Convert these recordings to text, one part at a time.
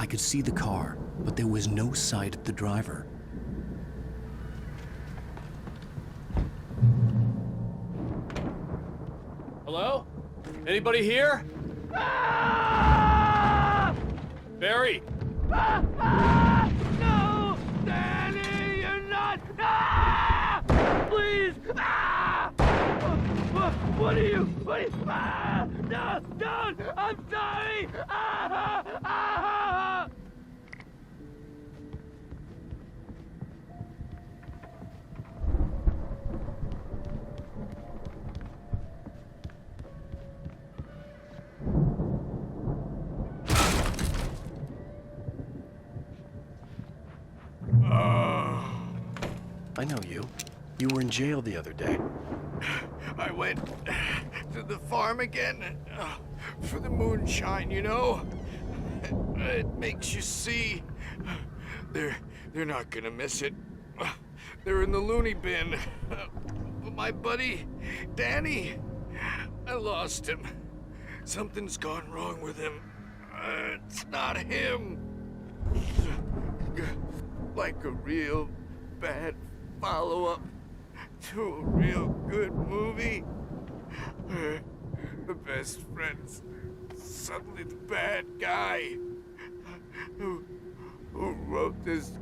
I could see the car, but there was no sight of the driver. Hello? Anybody here? Barry! No! Danny, you're not! Please! What are you? No! Don't! I'm sorry! I know you. You were in jail the other day. I went to the farm again for the moonshine, you know? It makes you see. They're not gonna miss it. They're in the loony bin. But my buddy, Danny, I lost him. Something's gone wrong with him. It's not him. Like a real bad follow-up to a real good movie. The best friend's suddenly the bad guy who wrote this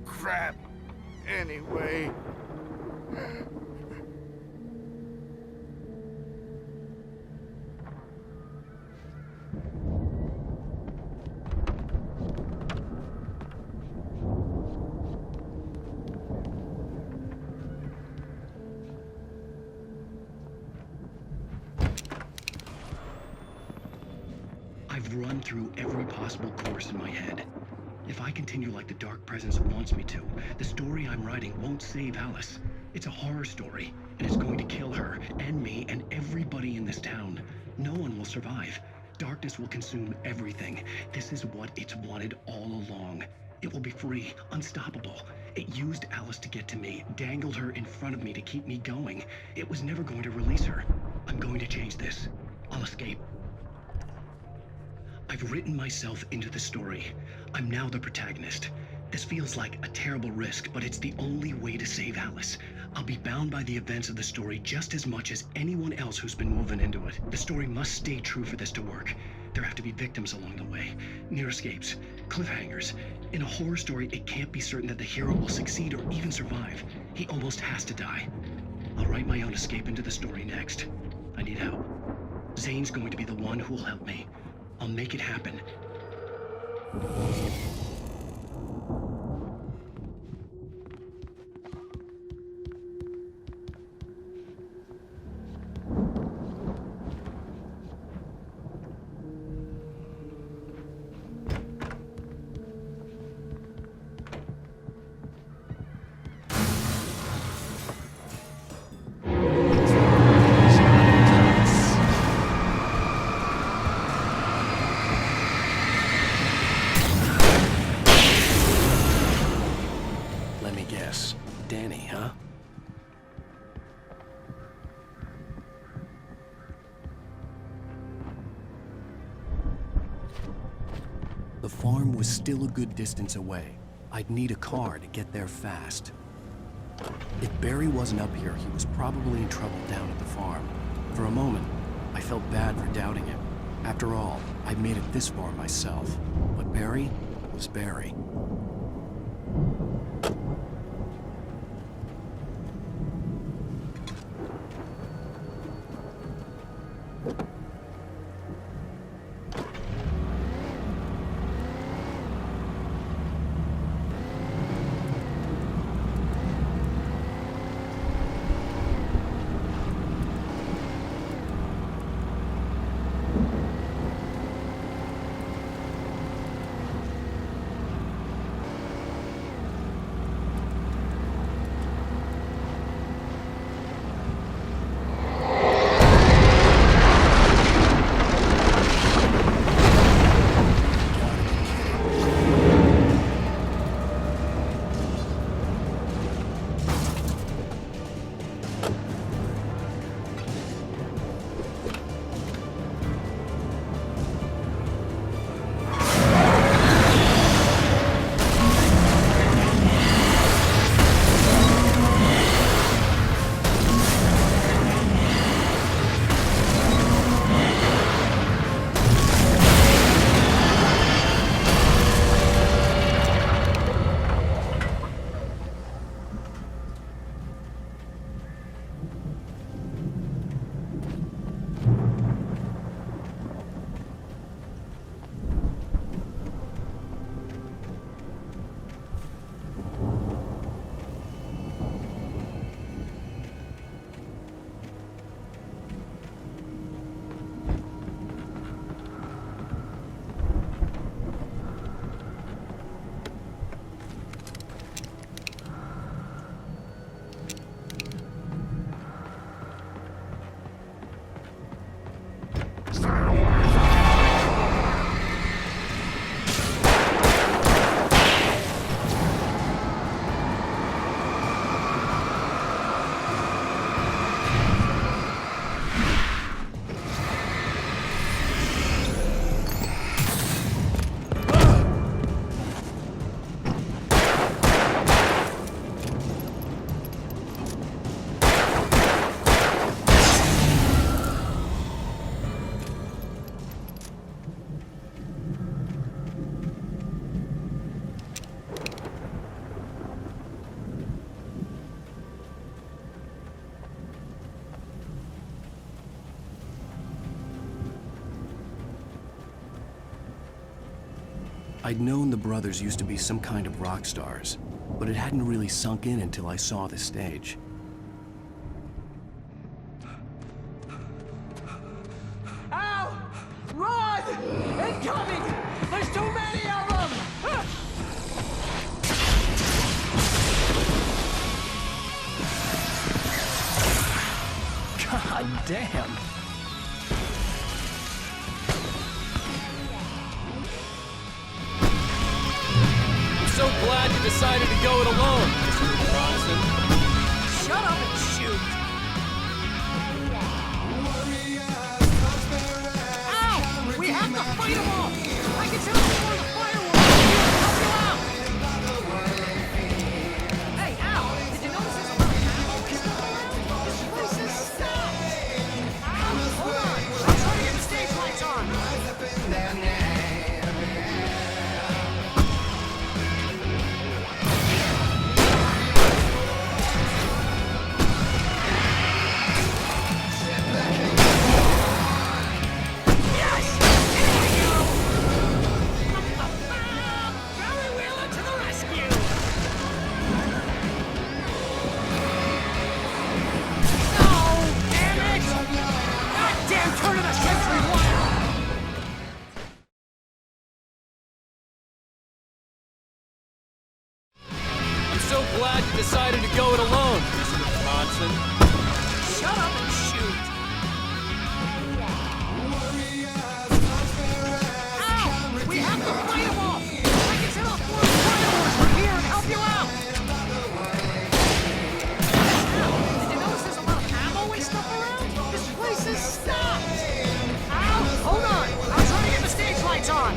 crap anyway. I've run through every possible course in my head. If I continue like the Dark Presence wants me to, the story I'm writing won't save Alice. It's a horror story, and it's going to kill her, and me, and everybody in this town. No one will survive. Darkness will consume everything. This is what it's wanted all along. It will be free, unstoppable. It used Alice to get to me, dangled her in front of me to keep me going. It was never going to release her. I'm going to change this. I'll escape. I've written myself into the story. I'm now the protagonist. This feels like a terrible risk, but it's the only way to save Alice. I'll be bound by the events of the story just as much as anyone else who's been woven into it. The story must stay true for this to work. There have to be victims along the way, near escapes, cliffhangers. In a horror story, it can't be certain that the hero will succeed or even survive. He almost has to die. I'll write my own escape into the story next. I need help. Zane's going to be the one who will help me. I'll make it happen. Danny, huh? The farm was still a good distance away. I'd need a car to get there fast. If Barry wasn't up here, he was probably in trouble down at the farm. For a moment, I felt bad for doubting him. After all, I'd made it this far myself. But Barry was Barry. I'd known the brothers used to be some kind of rock stars, but it hadn't really sunk in until I saw the stage. Ow! Run! Incoming! There's too many of them! God damn! I'm so glad you decided to go it alone, Mr. Bronson. Shut up and shoot! Ow! We have to fight them all! I can tell before the fireworks! Help you out! Hey, Al! Did you notice there's a lot of ammo and stuff around? This place is stopped! Al, hold on! I'm trying to get the stage lights on! I'm so glad you decided to go it alone, Mr. Bronson. Shut up and shoot! Ow! We have to fight them all! I can set off more fireworks from here and help you out! Ow! Did you notice there's a lot of ammo and stuff around? This place is stopped! Ow! Hold on! I'm trying to get the stage lights on!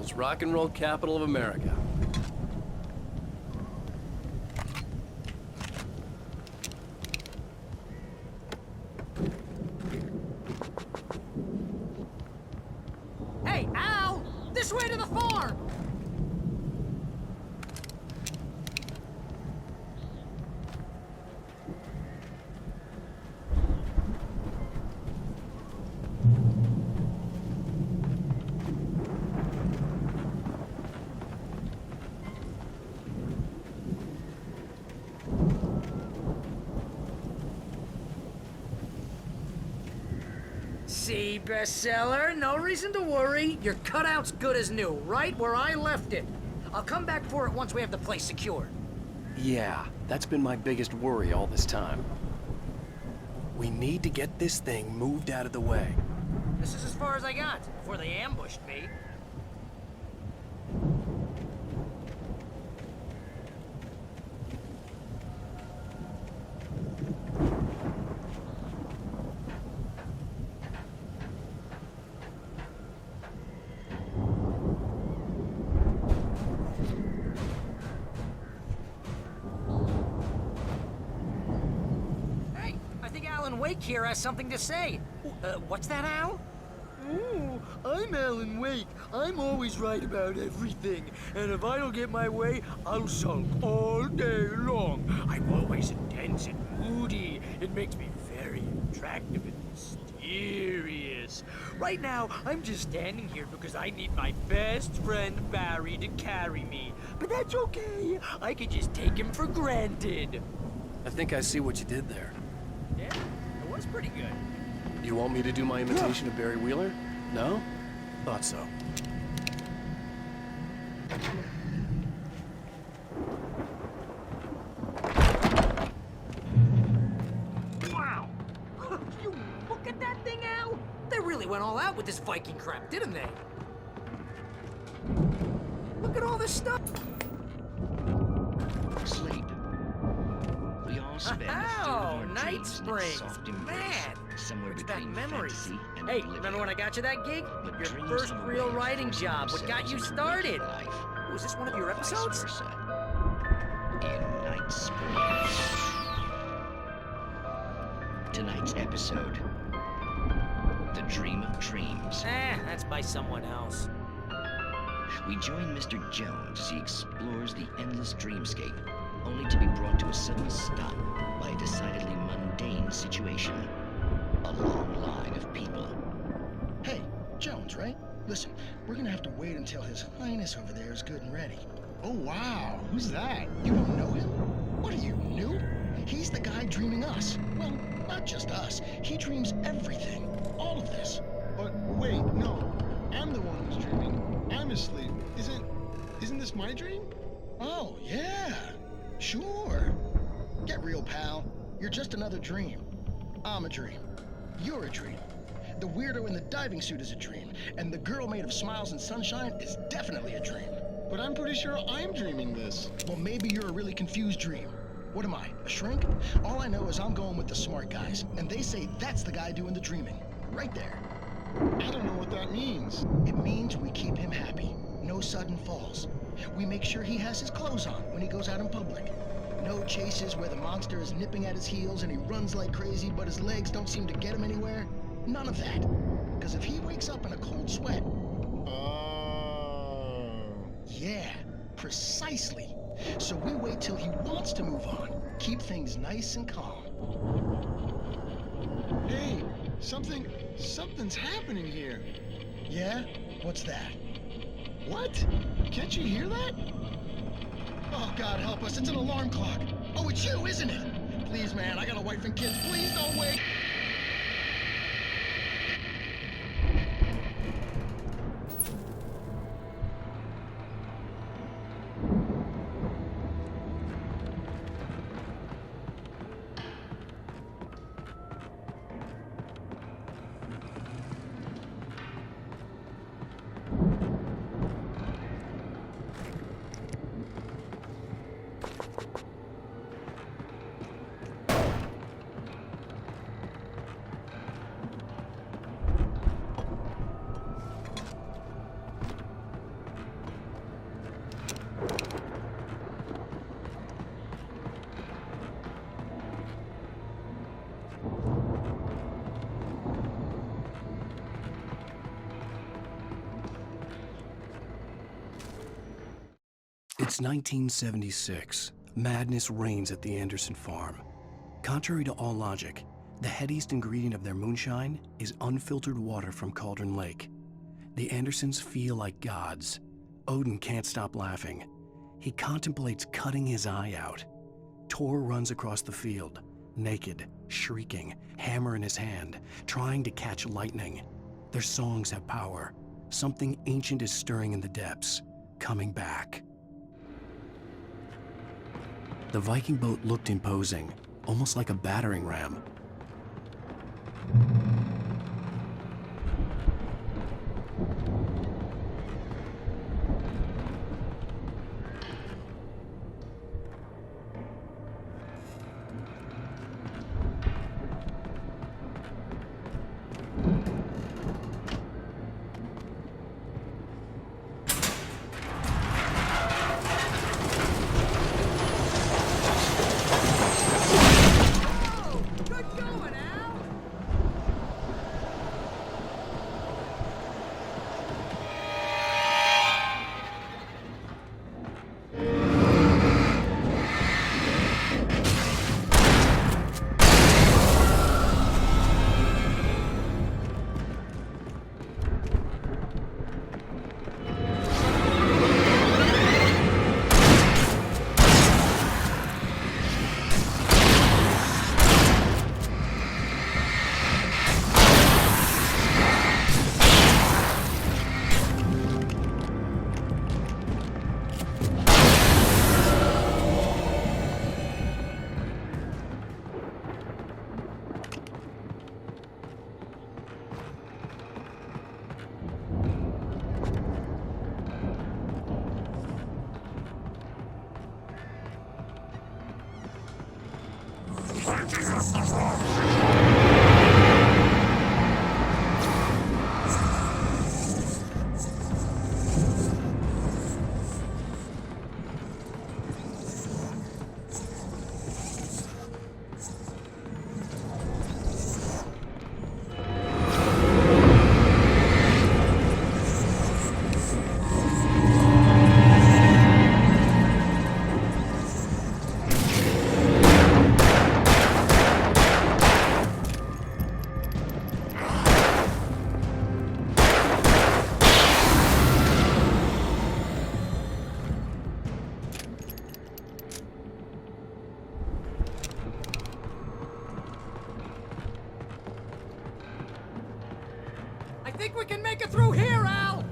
It's rock and roll capital of America. Hey, Al! This way to the farm! See, bestseller, no reason to worry. Your cutout's good as new, right where I left it. I'll come back for it once we have the place secured. Yeah, that's been my biggest worry all this time. We need to get this thing moved out of the way. This is as far as I got before they ambushed me. Hey, I think Alan Wake here has something to say. What's that, Al? Ooh, I'm Alan Wake. I'm always right about everything. And if I don't get my way, I'll sulk all day long. I'm always intense and moody. It makes me very attractive and mysterious. Right now, I'm just standing here because I need my best friend Barry to carry me. But that's okay. I can just take him for granted. I think I see what you did there. Yeah, it was pretty good. You want me to do my imitation of Barry Wheeler? No? Thought so. Wow! You look at that thing, Al! They really went all out with this Viking crap, didn't they? Look at all this stuff! Sleep. We all spend a third of Oh, our Night dreams in its Springs! soft embrace, Man! somewhere Brings back between memories. fantasy and Hey, oblivion. remember when I got you that gig? But Your dreams first have a real way of writing forcing job. What got themselves you into started? waking life, Was this one of your or vice episodes? versa. In Night Springs. Tonight's episode: The Dream of Dreams. That's by someone else. We join Mr. Jones as he explores the endless dreamscape, only to be brought to a sudden stop by a decidedly mundane situation. A long line of people. Hey, Jones, right? Listen, we're gonna have to wait until His Highness over there is good and ready. Oh, wow. Who's that? You don't know him? What are you, new? He's the guy dreaming us. Well, not just us. He dreams everything. All of this. But wait, no. I'm the one who's dreaming. I'm asleep. Isn't this my dream? Oh, yeah. Sure. Get real, pal. You're just another dream. I'm a dream. You're a dream. The weirdo in the diving suit is a dream. And the girl made of smiles and sunshine is definitely a dream. But I'm pretty sure I'm dreaming this. Well, maybe you're a really confused dream. What am I, a shrink? All I know is I'm going with the smart guys, and they say that's the guy doing the dreaming. Right there. I don't know what that means. It means we keep him happy. No sudden falls. We make sure he has his clothes on when he goes out in public. No chases where the monster is nipping at his heels and he runs like crazy, but his legs don't seem to get him anywhere. None of that. Because if he wakes up in a cold sweat, yeah, precisely. So we wait till he wants to move on. Keep things nice and calm. Hey, something's happening here. Yeah? What's that? What? Can't you hear that? Oh, God help us, it's an alarm clock. Oh, it's you, isn't it? Please, man, I got a wife and kids. Please don't wait. It's 1976. Madness reigns at the Anderson farm. Contrary to all logic, the headiest ingredient of their moonshine is unfiltered water from Cauldron Lake. The Andersons feel like gods. Odin can't stop laughing. He contemplates cutting his eye out. Tor runs across the field, naked, shrieking, hammer in his hand, trying to catch lightning. Their songs have power. Something ancient is stirring in the depths, coming back. The Viking boat looked imposing, almost like a battering ram. I think we can make it through here, Al!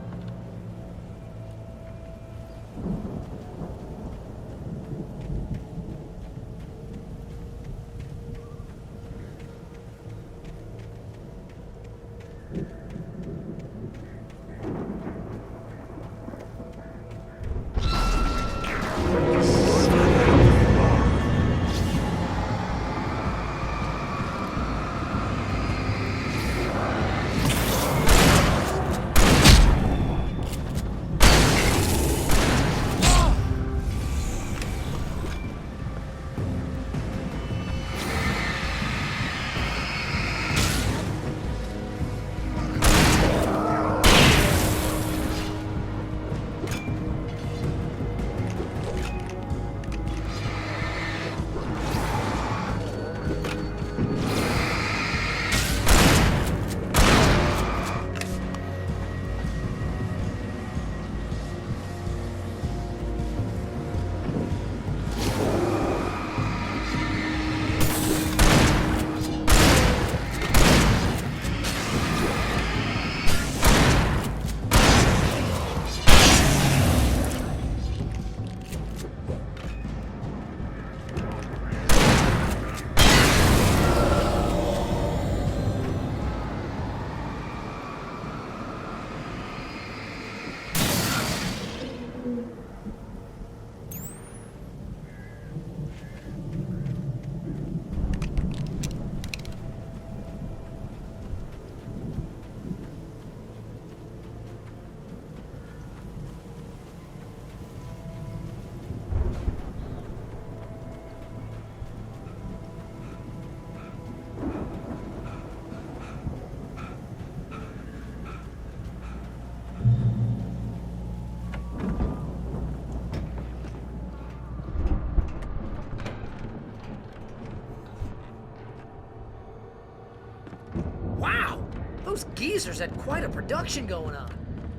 Those geezers had quite a production going on.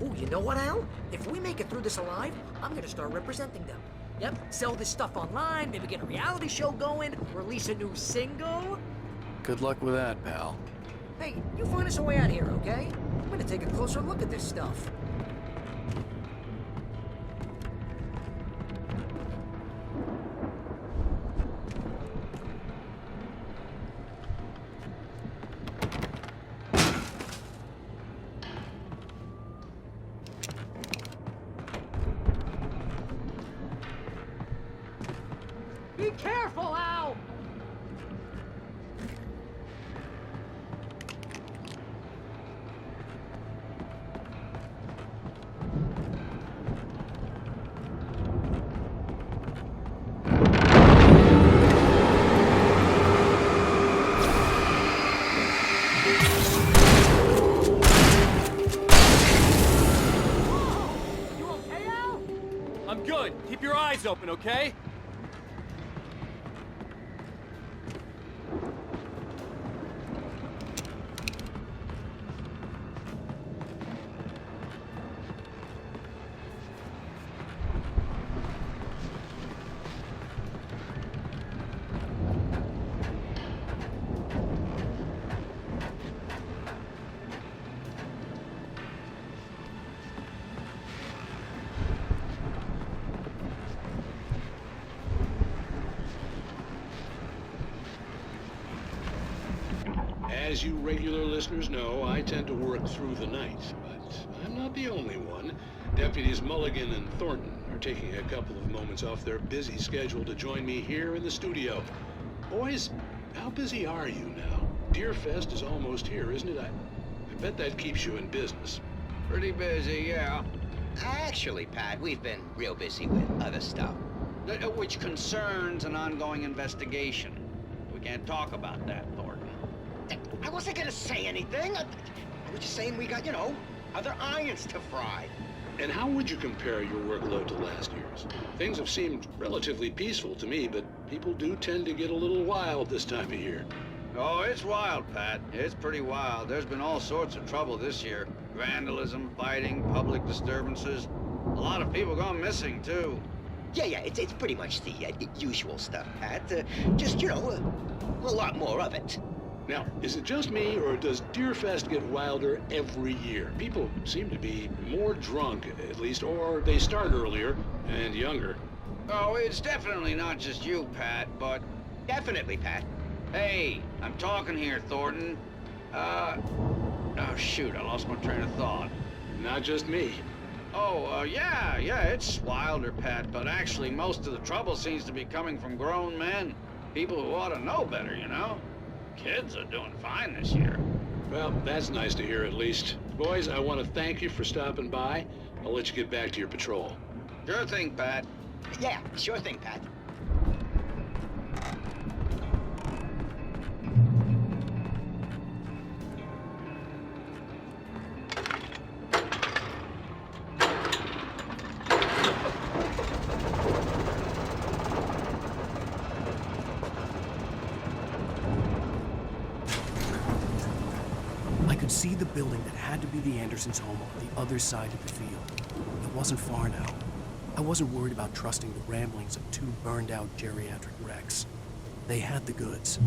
Ooh, you know what, Al? If we make it through this alive, I'm gonna start representing them. Yep, sell this stuff online, maybe get a reality show going, release a new single. Good luck with that, pal. Hey, you find us a way out here, okay? I'm gonna take a closer look at this stuff. Be careful, Al! You okay, Al? I'm good. Keep your eyes open, okay? As you regular listeners know, I tend to work through the night, but I'm not the only one. Deputies Mulligan and Thornton are taking a couple of moments off their busy schedule to join me here in the studio. Boys, how busy are you now? Deerfest is almost here, isn't it? I bet that keeps you in business. Pretty busy, yeah. Actually, Pat, we've been real busy with other stuff, which concerns an ongoing investigation. We can't talk about that, Thornton. I wasn't gonna say anything. I was just saying we got, other irons to fry. And how would you compare your workload to last year's? Things have seemed relatively peaceful to me, but people do tend to get a little wild this time of year. Oh, it's wild, Pat. It's pretty wild. There's been all sorts of trouble this year. Vandalism, fighting, public disturbances. A lot of people gone missing, too. Yeah, it's pretty much the usual stuff, Pat. Just, a lot more of it. Now, is it just me, or does Deerfest get wilder every year? People seem to be more drunk, at least, or they start earlier and younger. Oh, it's definitely not just you, Pat, but... Definitely, Pat. Hey, I'm talking here, Thornton. Oh, shoot, I lost my train of thought. Not just me. Oh, yeah, it's wilder, Pat, but actually most of the trouble seems to be coming from grown men. People who ought to know better, Kids are doing fine this year. Well, that's nice to hear at least. Boys, I want to thank you for stopping by. I'll let you get back to your patrol. Sure thing, Pat. Yeah, sure thing, Pat. See the building that had to be the Andersons' home on the other side of the field. It wasn't far now. I wasn't worried about trusting the ramblings of two burned-out geriatric wrecks. They had the goods.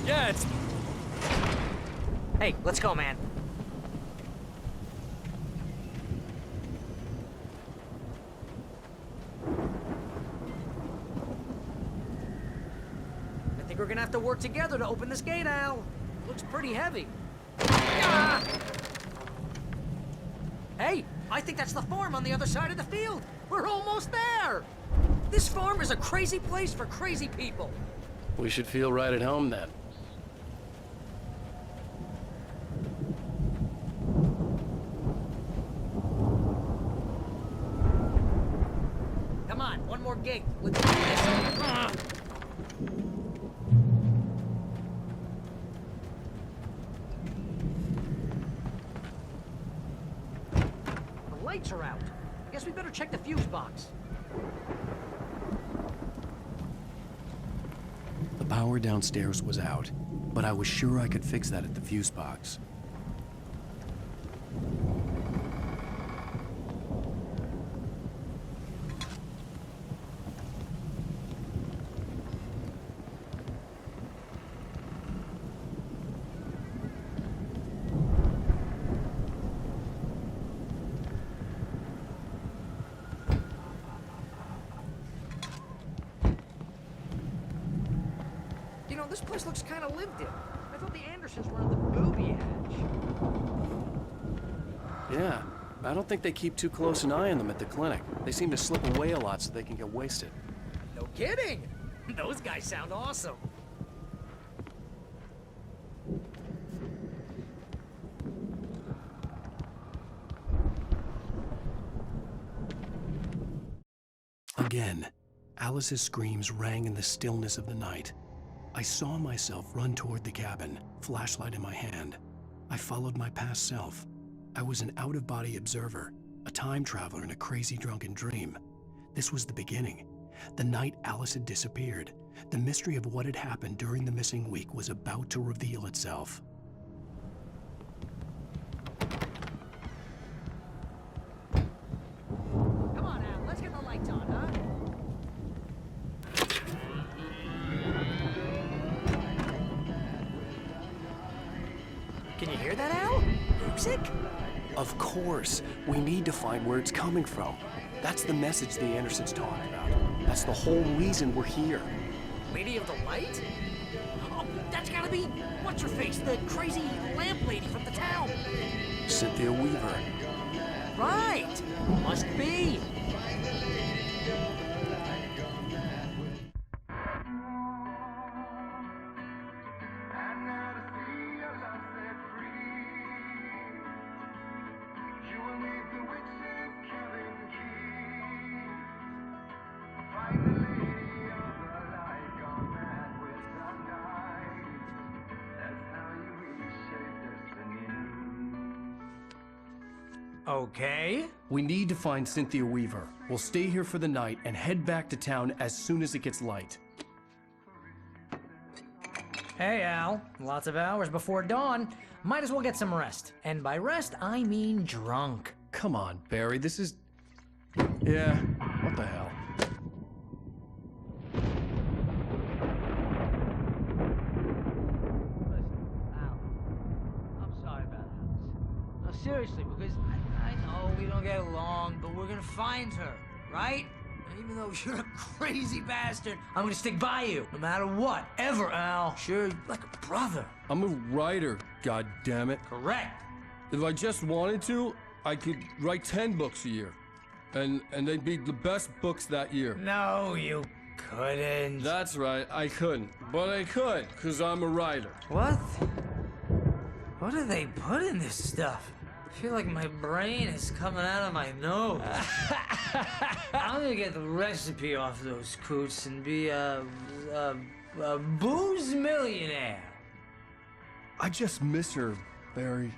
Yeah, it's... Hey, let's go, man. I think we're gonna have to work together to open this gate, Al. Looks pretty heavy. Ah! Hey, I think that's the farm on the other side of the field. We're almost there. This farm is a crazy place for crazy people. We should feel right at home then. Come on, one more gate. Let's do this. Ah! The lights are out. Guess we better check the fuse box. The power downstairs was out, but I was sure I could fix that at the fuse box. You know, this place looks kind of lived in. I thought the Andersons were on the booby edge. Yeah, I don't think they keep too close an eye on them at the clinic. They seem to slip away a lot so they can get wasted. No kidding! Those guys sound awesome. Again, Alice's screams rang in the stillness of the night. I saw myself run toward the cabin, flashlight in my hand. I followed my past self. I was an out-of-body observer, a time traveler in a crazy drunken dream. This was the beginning. The night Alice had disappeared. The mystery of what had happened during the missing week was about to reveal itself. Come on, Al, let's get the lights on, huh? Can you hear that, Al? Music? Of course, we need to find where it's coming from. That's the message the Andersons talked about. That's the whole reason we're here. Lady of the Light? Oh, that's gotta be... What's-her-face? The crazy lamp lady from the town. Cynthia Weaver. Right! Must be. Okay. We need to find Cynthia Weaver. We'll stay here for the night and head back to town as soon as it gets light. Hey, Al. Lots of hours before dawn. Might as well get some rest. And by rest, I mean drunk. Come on, Barry, this is... Yeah, what the hell? Seriously, because I know we don't get along, but we're gonna find her, right? And even though you're a crazy bastard, I'm gonna stick by you, no matter what, ever, Al. Sure, like a brother. I'm a writer, goddammit. Correct. If I just wanted to, I could write 10 books a year. And they'd be the best books that year. No, you couldn't. That's right, I couldn't. But I could, because I'm a writer. What? What do they put in this stuff? I feel like my brain is coming out of my nose. I'm gonna get the recipe off those coots and be a booze millionaire. I just miss her, Barry.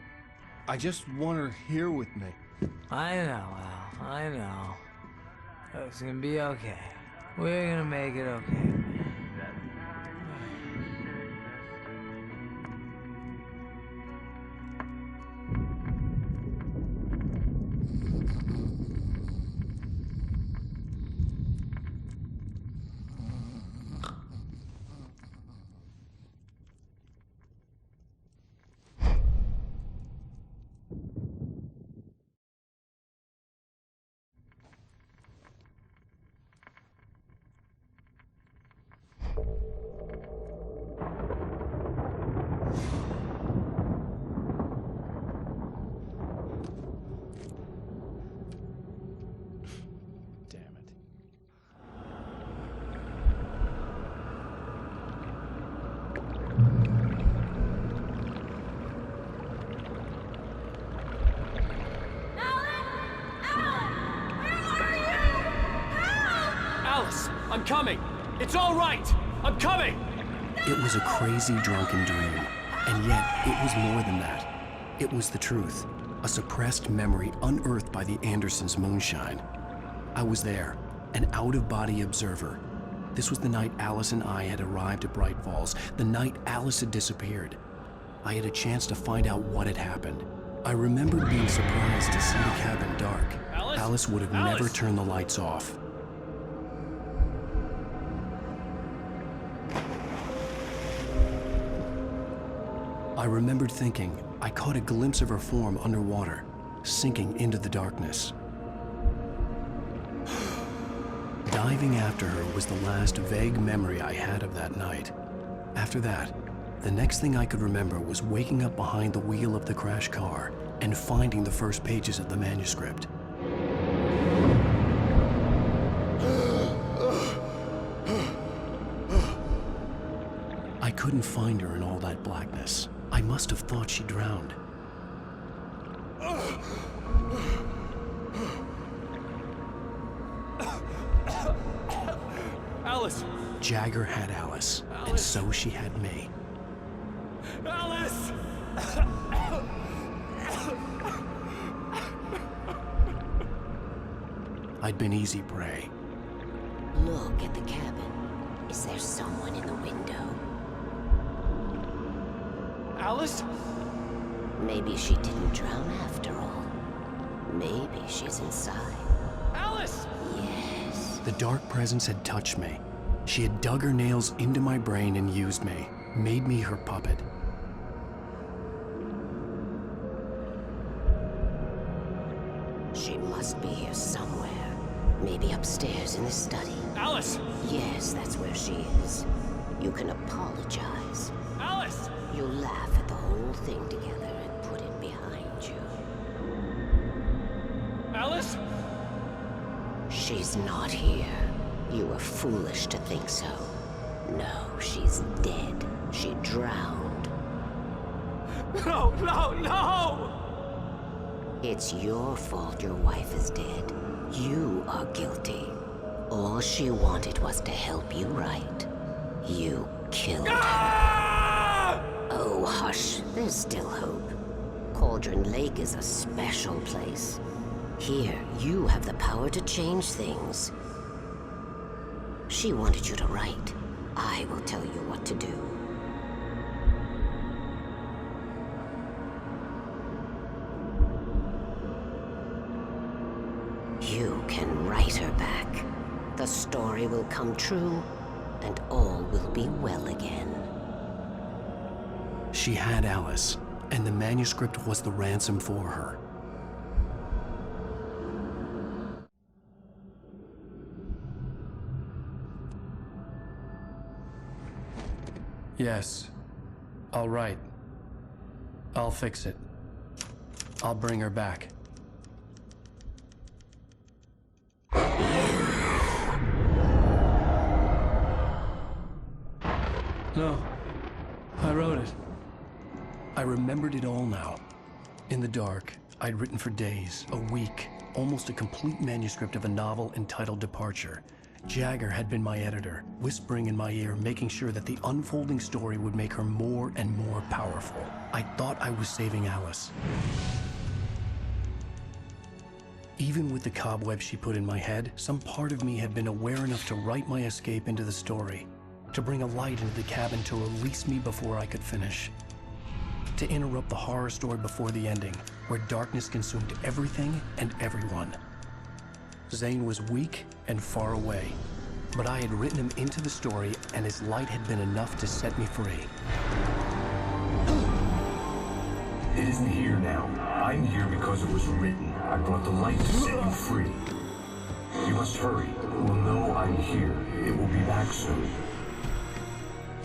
I just want her here with me. I know, Al. I know. It's gonna be okay. We're gonna make it okay. I'm coming! It's all right! I'm coming! It was a crazy, drunken dream. And yet, it was more than that. It was the truth. A suppressed memory unearthed by the Andersons' moonshine. I was there, an out-of-body observer. This was the night Alice and I had arrived at Bright Falls, the night Alice had disappeared. I had a chance to find out what had happened. I remembered being surprised to see the cabin dark. Alice would have never turned the lights off. I remembered thinking I caught a glimpse of her form underwater, sinking into the darkness. Diving after her was the last vague memory I had of that night. After that, the next thing I could remember was waking up behind the wheel of the crashed car and finding the first pages of the manuscript. I couldn't find her in all that blackness. I must have thought she drowned. Alice! Jagger had Alice, and so she had me. Alice! I'd been easy prey. Look at the cabin. Is there someone in the window? Alice? Maybe she didn't drown after all. Maybe she's inside. Alice! Yes. The dark presence had touched me. She had dug her nails into my brain and used me, made me her puppet. She must be here somewhere. Maybe upstairs in the study. Alice! Yes, that's where she is. You can apologize. Alice! You'll laugh at the whole thing together and put it behind you. Alice? She's not here. You were foolish to think so. No, she's dead. She drowned. No, no, no! It's your fault your wife is dead. You are guilty. All she wanted was to help you right. You killed her. Oh, hush. There's still hope. Cauldron Lake is a special place. Here, you have the power to change things. She wanted you to write. I will tell you what to do. You can write her back. The story will come true, and all will be well again. She had Alice, and the manuscript was the ransom for her. Yes. All right. I'll fix it. I'll bring her back. No. I wrote it. I remembered it all now. In the dark, I'd written for days, a week, almost a complete manuscript of a novel entitled Departure. Jagger had been my editor, whispering in my ear, making sure that the unfolding story would make her more and more powerful. I thought I was saving Alice. Even with the cobwebs she put in my head, some part of me had been aware enough to write my escape into the story, to bring a light into the cabin to release me before I could finish. To interrupt the horror story before the ending, where darkness consumed everything and everyone. Zane was weak and far away, but I had written him into the story, and his light had been enough to set me free. It isn't here now. I'm here because it was written. I brought the light to set you free. You must hurry. It will know I'm here. It will be back soon.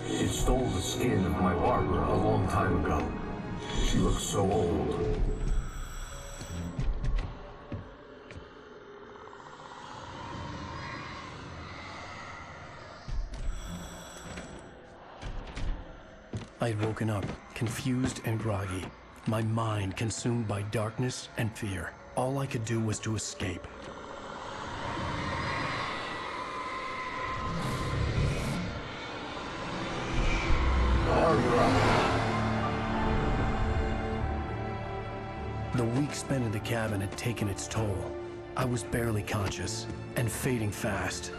It stole the skin of my barber a long time ago. She looks so old. I had woken up, confused and groggy, my mind consumed by darkness and fear. All I could do was to escape. The week spent in the cabin had taken its toll. I was barely conscious, and fading fast.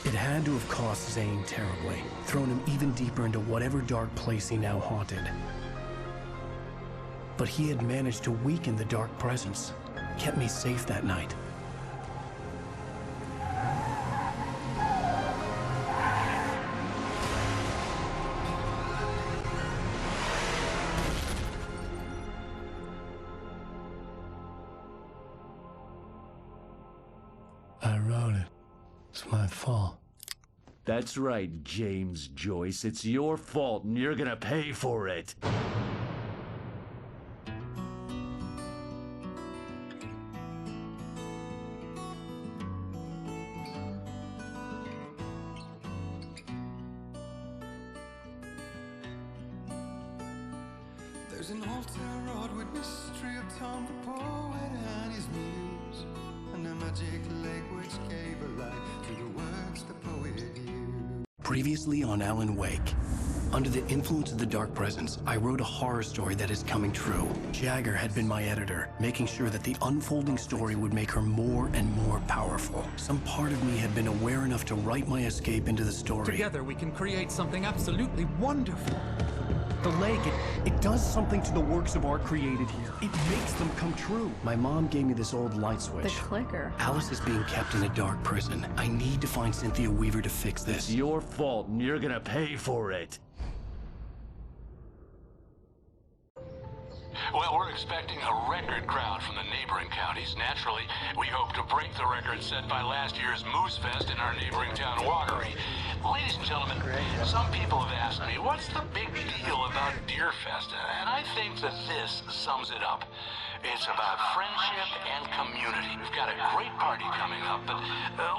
It had to have cost Zane terribly, thrown him even deeper into whatever dark place he now haunted. But he had managed to weaken the dark presence, kept me safe that night. I wrote it. It's my fault. That's right, James Joyce. It's your fault, and you're gonna pay for it. There's an old town road with mystery of Tom the poet and his muse, and a magic lake which gave a life to the words the poet used. Previously on Alan Wake. Under the influence of the dark presence, I wrote a horror story that is coming true. Jagger had been my editor, making sure that the unfolding story would make her more and more powerful. Some part of me had been aware enough to write my escape into the story. Together we can create something absolutely wonderful. The lake, it does something to the works of art created here. It makes them come true. My mom gave me this old light switch. The clicker. Alice is being kept in a dark prison. I need to find Cynthia Weaver to fix this. It's your fault, and you're gonna pay for it. Well, we're expecting a record crowd from the neighboring counties. Naturally, we hope to break the record set by last year's Moose Fest in our neighboring town, Watery. Ladies and gentlemen, some people have asked me, what's the big deal about Deer Fest? And I think that this sums it up. It's about friendship and community. We've got a great party coming up, but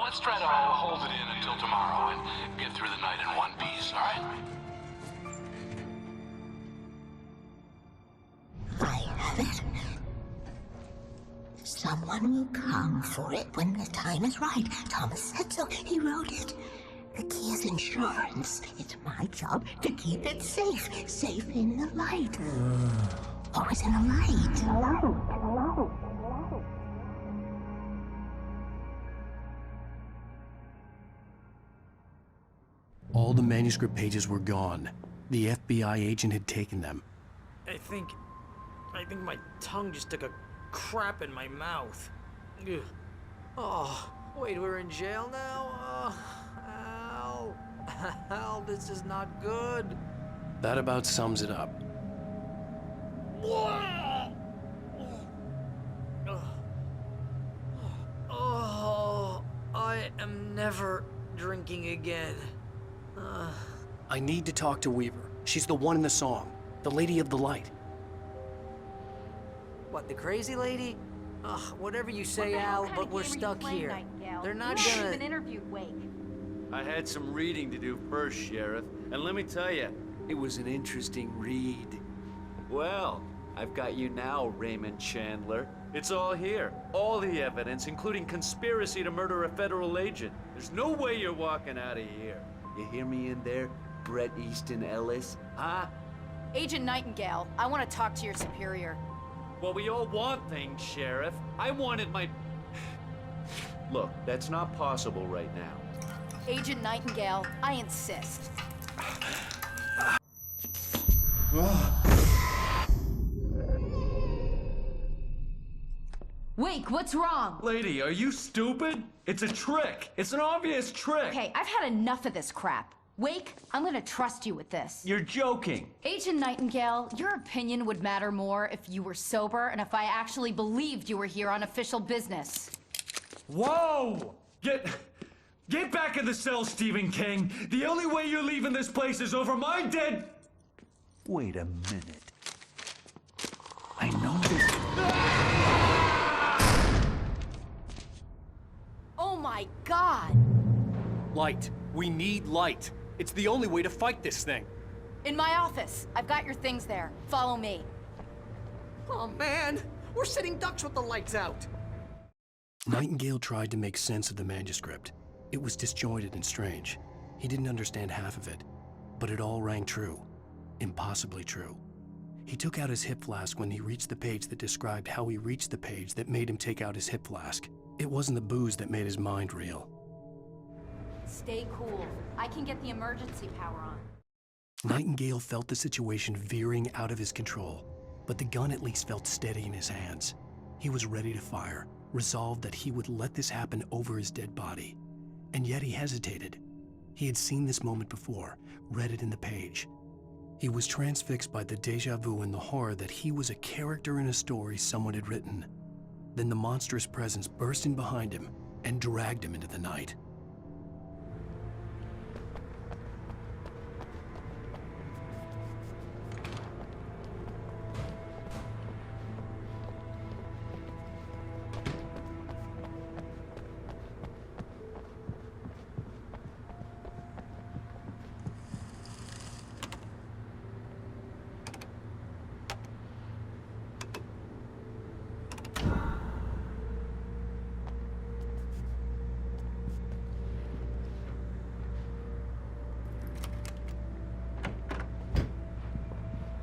let's try to hold it in until tomorrow and get through the night in one piece, all right? I have it. Someone will come for it when the time is right. Thomas said so. He wrote it. The key is insurance. It's my job to keep it safe. Safe in the light. Always in the light. All the manuscript pages were gone. The FBI agent had taken them. I think my tongue just took a crap in my mouth. Ugh. Oh, wait, we're in jail now? Al. Al, this is not good. That about sums it up. Oh, I am never drinking again. I need to talk to Weaver. She's the one in the song. The Lady of the Light. What, the crazy lady? Ugh, whatever you say, Al, but we're stuck here. They're not You gonna... haven't even interviewed Wake. I had some reading to do first, Sheriff, and let me tell you, it was an interesting read. Well, I've got you now, Raymond Chandler. It's all here. All the evidence, including conspiracy to murder a federal agent. There's no way you're walking out of here. You hear me in there, Bret Easton Ellis? Huh? Agent Nightingale, I want to talk to your superior. Well, we all want things, Sheriff. I wanted my... Look, that's not possible right now. Agent Nightingale, I insist. Wake, what's wrong? Lady, are you stupid? It's a trick. It's an obvious trick. Okay, I've had enough of this crap. Wake, I'm gonna trust you with this. You're joking. Agent Nightingale, your opinion would matter more if you were sober and if I actually believed you were here on official business. Whoa! Get back in the cell, Stephen King. The only way you're leaving this place is over my dead... Wait a minute. I know this... Oh my God! Light. We need light. It's the only way to fight this thing. In my office. I've got your things there. Follow me. Oh man, we're sitting ducks with the lights out. Nightingale tried to make sense of the manuscript. It was disjointed and strange. He didn't understand half of it, but it all rang true. Impossibly true. He took out his hip flask when he reached the page that described how he reached the page that made him take out his hip flask. It wasn't the booze that made his mind reel. Stay cool. I can get the emergency power on. Nightingale felt the situation veering out of his control, but the gun at least felt steady in his hands. He was ready to fire, resolved that he would let this happen over his dead body. And yet he hesitated. He had seen this moment before, read it in the page. He was transfixed by the déjà vu and the horror that he was a character in a story someone had written. Then the monstrous presence burst in behind him and dragged him into the night.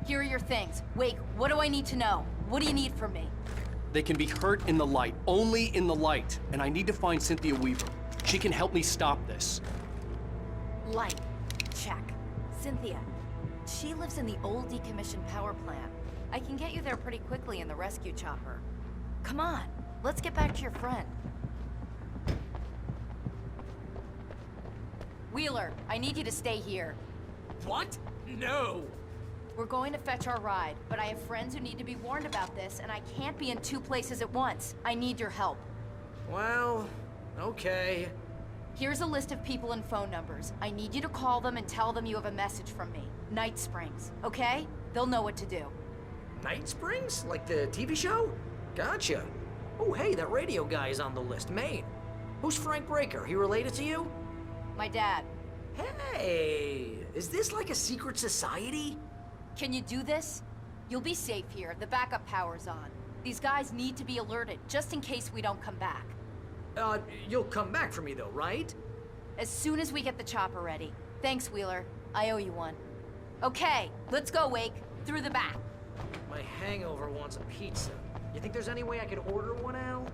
Here are your things. Wait, what do I need to know? What do you need from me? They can be hurt in the light, only in the light. And I need to find Cynthia Weaver. She can help me stop this. Light. Check. Cynthia. She lives in the old decommissioned power plant. I can get you there pretty quickly in the rescue chopper. Come on, let's get back to your friend. Wheeler, I need you to stay here. What? No! We're going to fetch our ride, but I have friends who need to be warned about this, and I can't be in two places at once. I need your help. Well, okay. Here's a list of people and phone numbers. I need you to call them and tell them you have a message from me. Night Springs, okay? They'll know what to do. Night Springs? Like the TV show? Gotcha. Oh, hey, that radio guy is on the list, Maine. Who's Frank Breaker? He related to you? My dad. Hey, is this like a secret society? Can you do this? You'll be safe here. The backup power's on. These guys need to be alerted, just in case we don't come back. You'll come back for me though, right? As soon as we get the chopper ready. Thanks, Wheeler. I owe you one. Okay, let's go, Wake. Through the back. My hangover wants a pizza. You think there's any way I could order one, Al?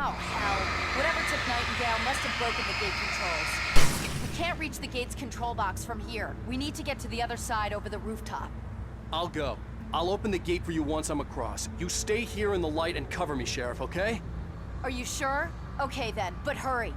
Oh, hell. Whatever took Nightingale must have broken the gate controls. We can't reach the gate's control box from here. We need to get to the other side over the rooftop. I'll go. I'll open the gate for you once I'm across. You stay here in the light and cover me, Sheriff, okay? Are you sure? Okay then, but hurry.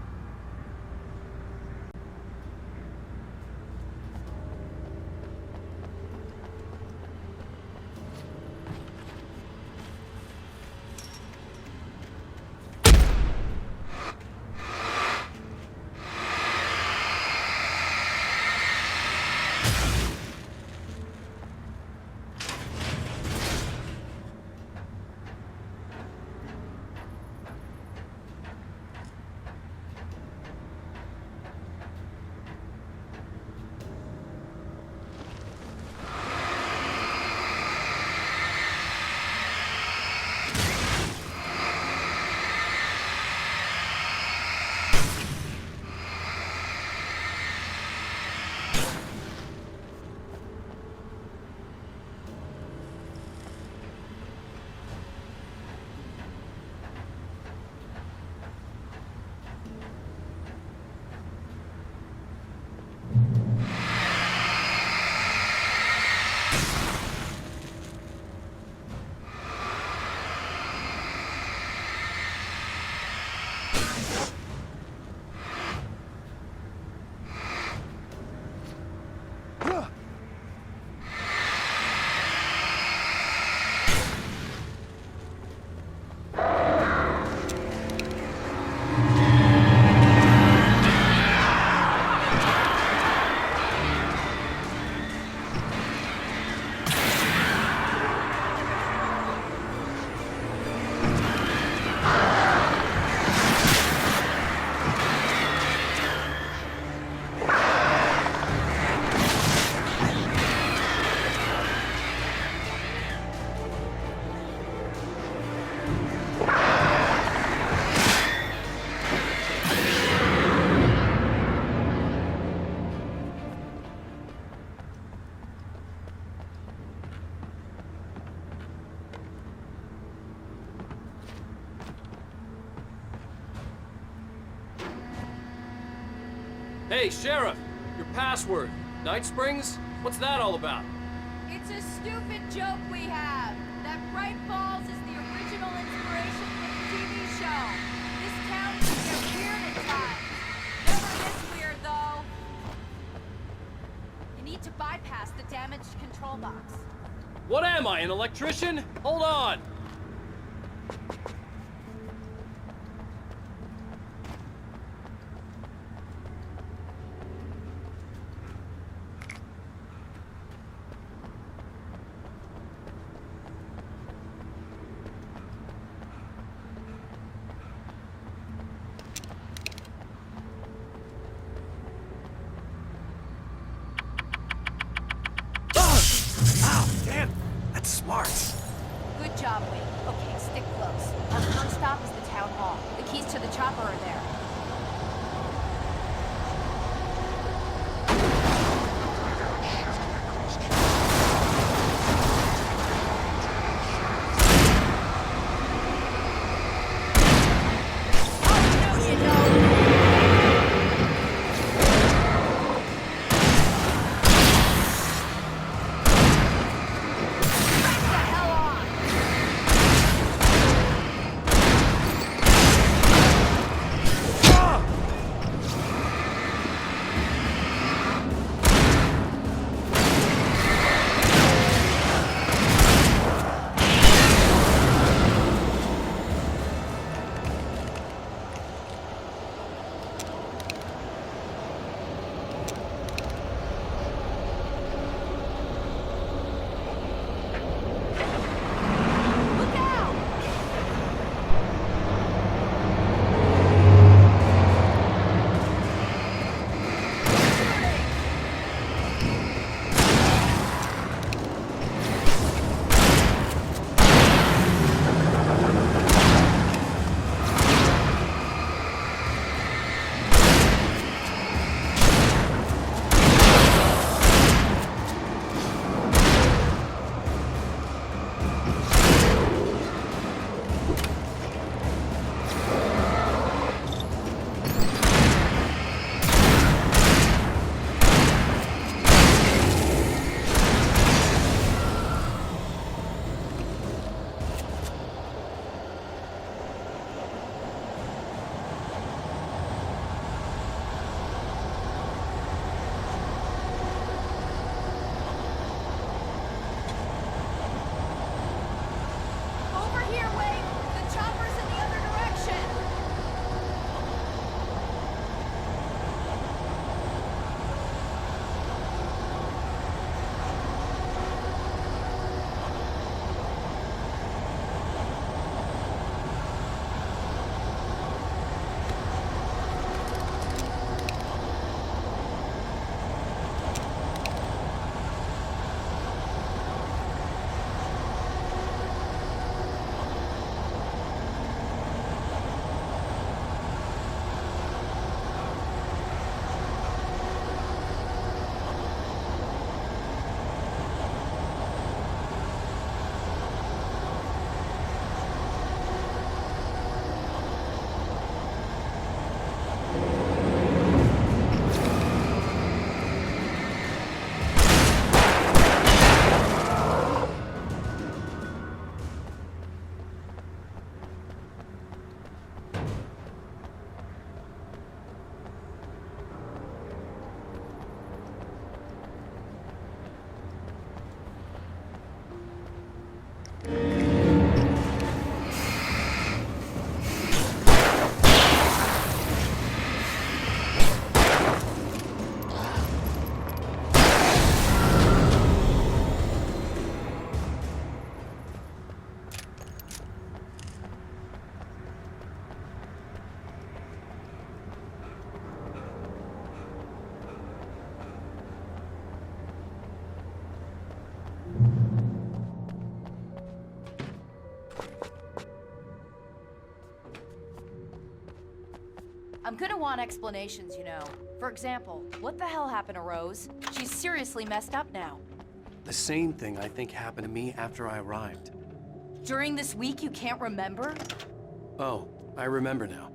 Hey, Sheriff! Your password. Night Springs? What's that all about? It's a stupid joke we have. That Bright Falls is the original inspiration for the TV show. This town can get weird at times. Never this weird, though. You need to bypass the damaged control box. What am I, an electrician? Hold on! Smart. Good job, Wing. Okay, stick close. Our first stop is the town hall. The keys to the chopper are there. I'm gonna want explanations, you know. For example, what the hell happened to Rose? She's seriously messed up now. The same thing I think happened to me after I arrived. During this week, you can't remember? Oh, I remember now.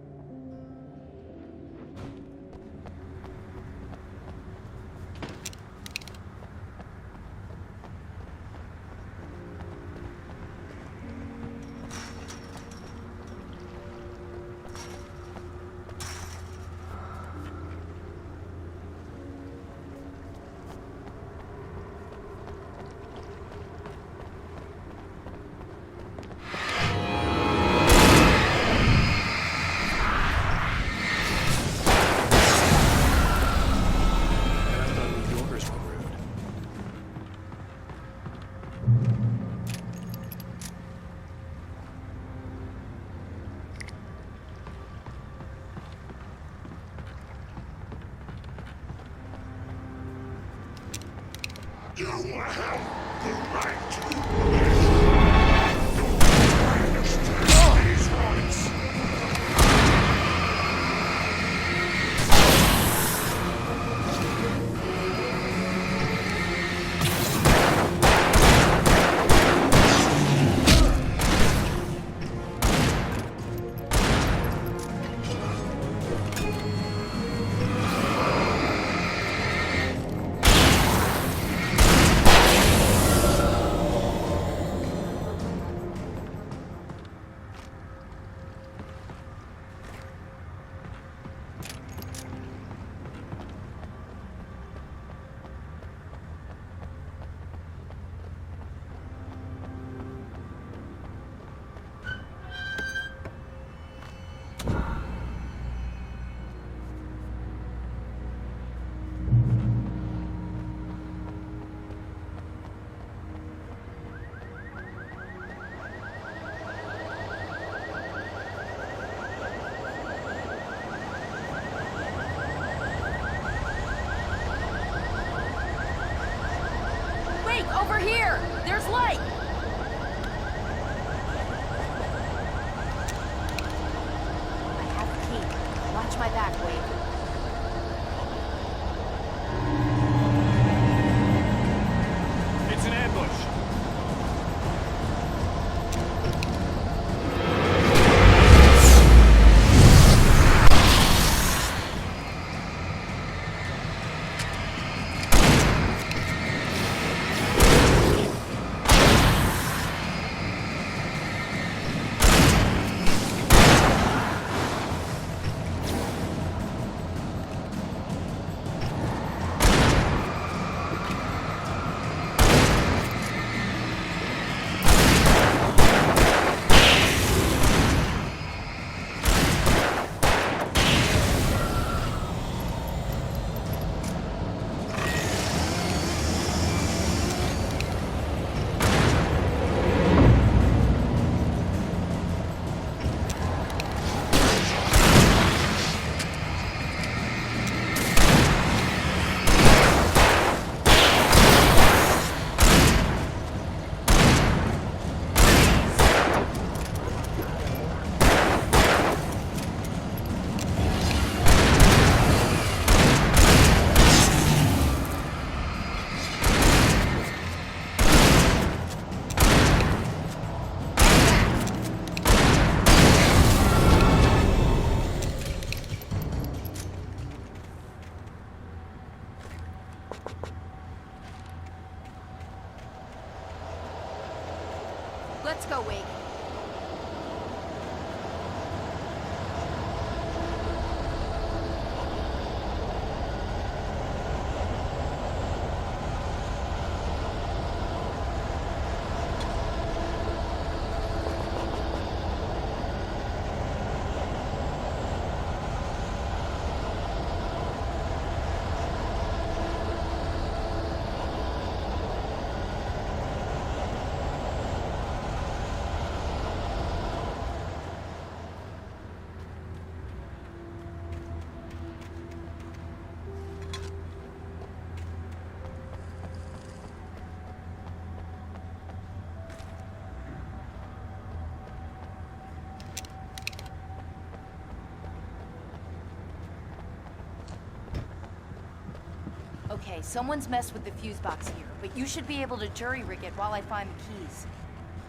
Over here! There's light! I have the key. Watch my back, Wade. It's an ambush. Let's go, Wade. Okay, someone's messed with the fuse box here, but you should be able to jury-rig it while I find the keys.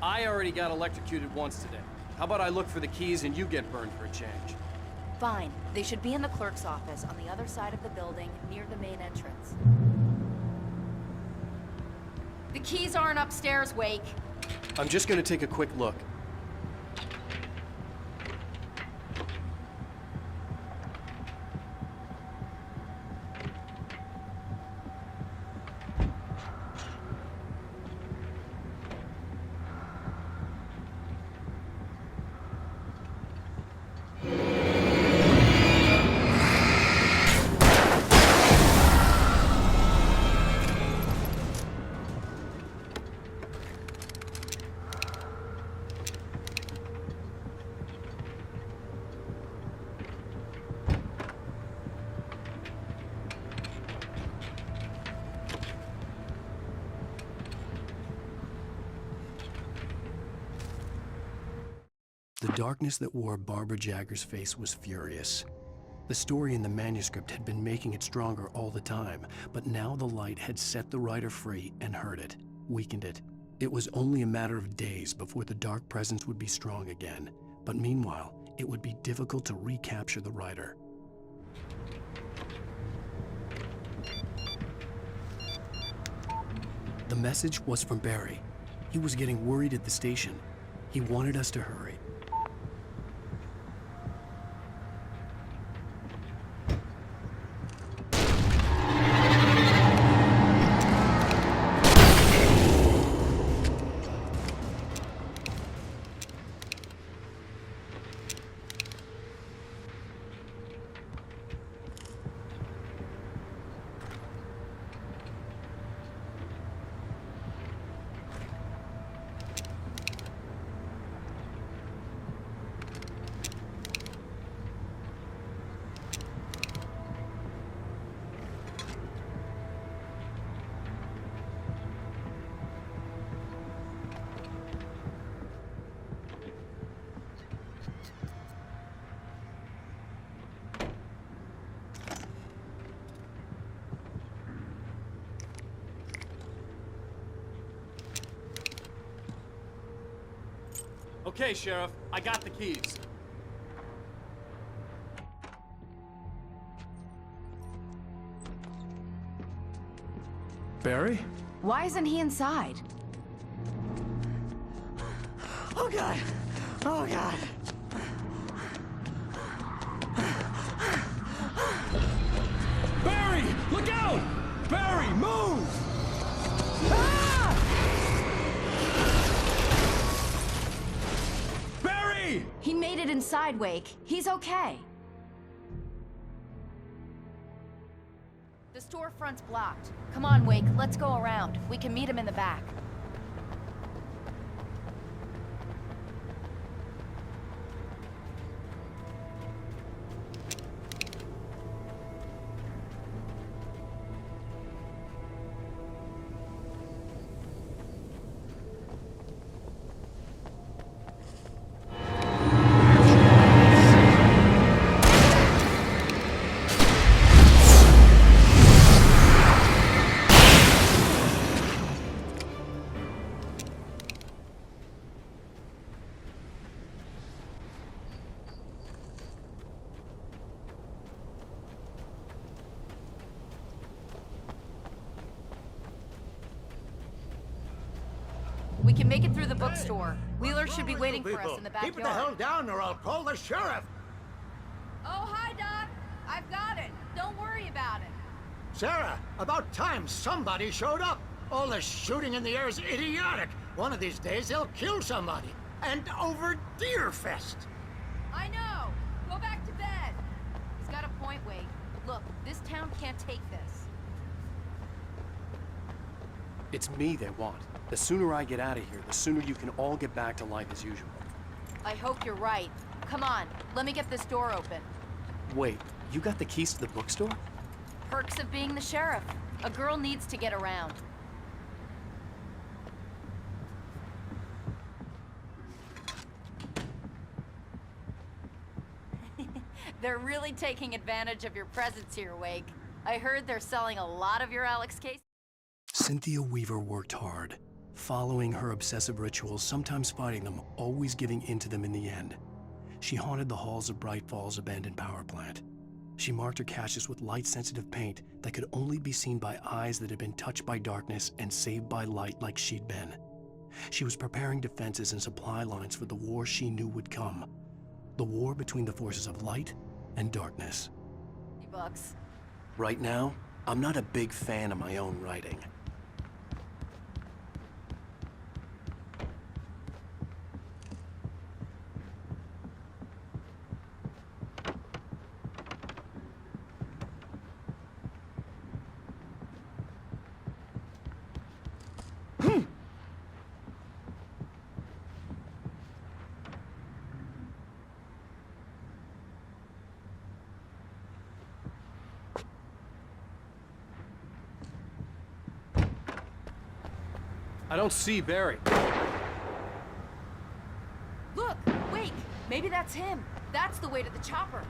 I already got electrocuted once today. How about I look for the keys and you get burned for a change? Fine. They should be in the clerk's office on the other side of the building, near the main entrance. The keys aren't upstairs, Wake. I'm just gonna take a quick look. The darkness that wore Barbara Jagger's face was furious. The story in the manuscript had been making it stronger all the time, but now the light had set the writer free and hurt it, weakened it. It was only a matter of days before the dark presence would be strong again, but meanwhile, it would be difficult to recapture the writer. The message was from Barry. He was getting worried at the station. He wanted us to hurry. Okay, Sheriff, I got the keys. Barry? Why isn't he inside? Oh God! Oh God! Barry! Look out! Barry, move! Barry! He made it inside, Wake. He's okay. The storefront's blocked. Come on, Wake, let's go around. We can meet him in the back. We can make it through the bookstore. Wheeler should be waiting for us in the backyard. Keep it the hell down or I'll call the sheriff. Oh, hi, Doc. I've got it. Don't worry about it. Sarah, about time somebody showed up. All this shooting in the air is idiotic. One of these days they'll kill somebody. And over Deerfest. I know. Go back to bed. He's got a point, Wade. Look, this town can't take this. It's me they want. The sooner I get out of here, the sooner you can all get back to life as usual. I hope you're right. Come on, let me get this door open. Wait, you got the keys to the bookstore? Perks of being the sheriff. A girl needs to get around. They're really taking advantage of your presence here, Wake. I heard they're selling a lot of your Alex case. Cynthia Weaver worked hard, following her obsessive rituals, sometimes fighting them, always giving in to them in the end. She haunted the halls of Bright Falls' abandoned power plant. She marked her caches with light-sensitive paint that could only be seen by eyes that had been touched by darkness and saved by light like she'd been. She was preparing defenses and supply lines for the war she knew would come. The war between the forces of light and darkness. $50. Right now, I'm not a big fan of my own writing. I don't see Barry. Look, Wake, Maybe that's him. That's the way to the chopper.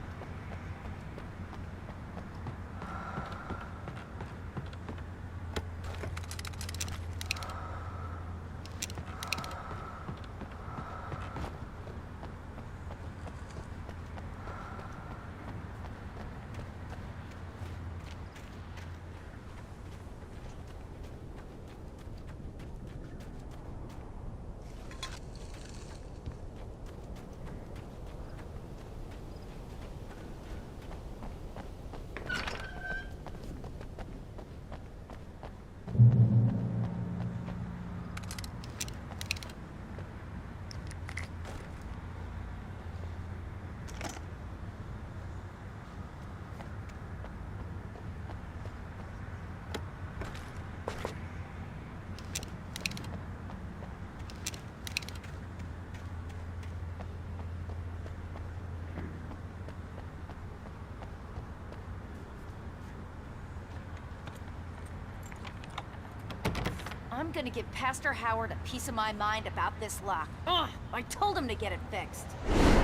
I'm gonna give Pastor Howard a piece of my mind about this lock. Ugh! I told him to get it fixed.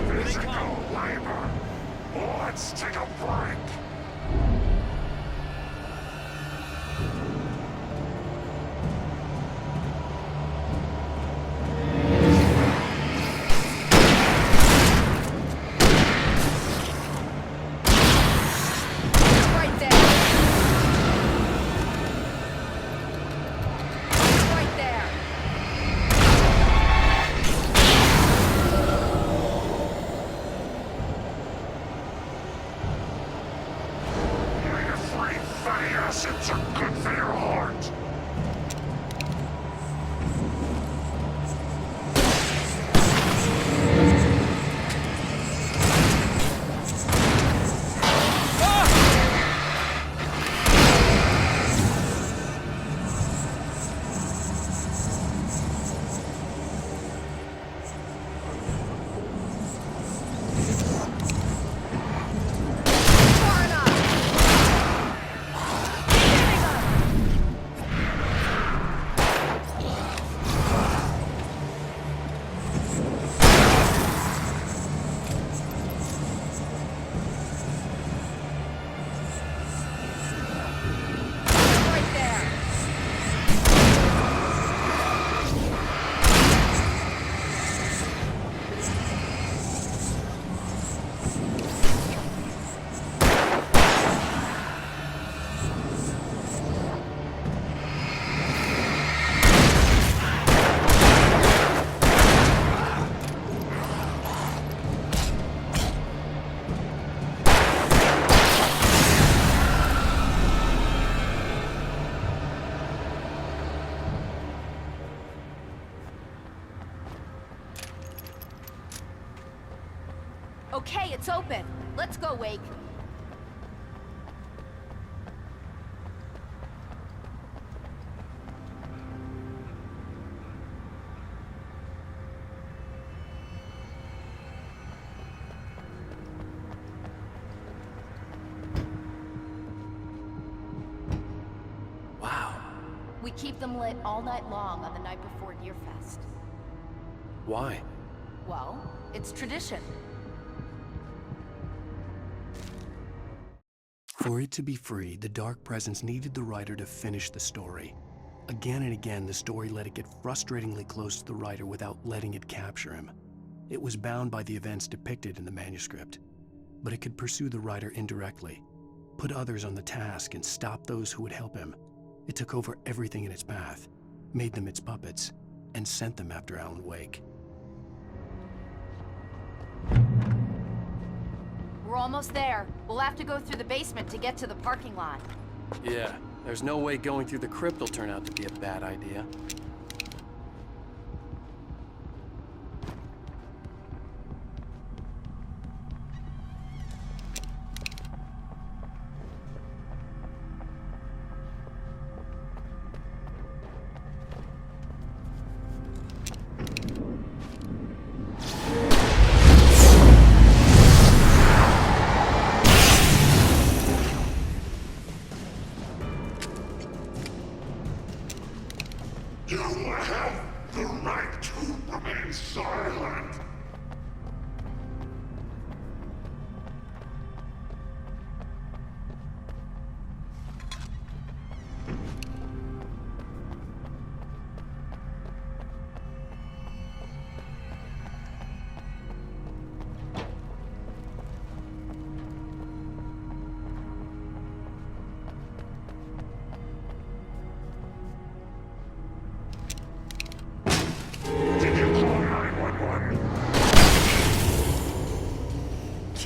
Physical labor. Let's take a break. Acids are good for your heart. Okay, it's open. Let's go, Wake. Wow. We keep them lit all night long on the night before Deerfest. Why? Well, it's tradition. For it to be free, the Dark Presence needed the writer to finish the story. Again and again, the story let it get frustratingly close to the writer without letting it capture him. It was bound by the events depicted in the manuscript, but it could pursue the writer indirectly, put others on the task, and stop those who would help him. It took over everything in its path, made them its puppets, and sent them after Alan Wake. We're almost there. We'll have to go through the basement to get to the parking lot. Yeah, there's no way going through the crypt will turn out to be a bad idea. You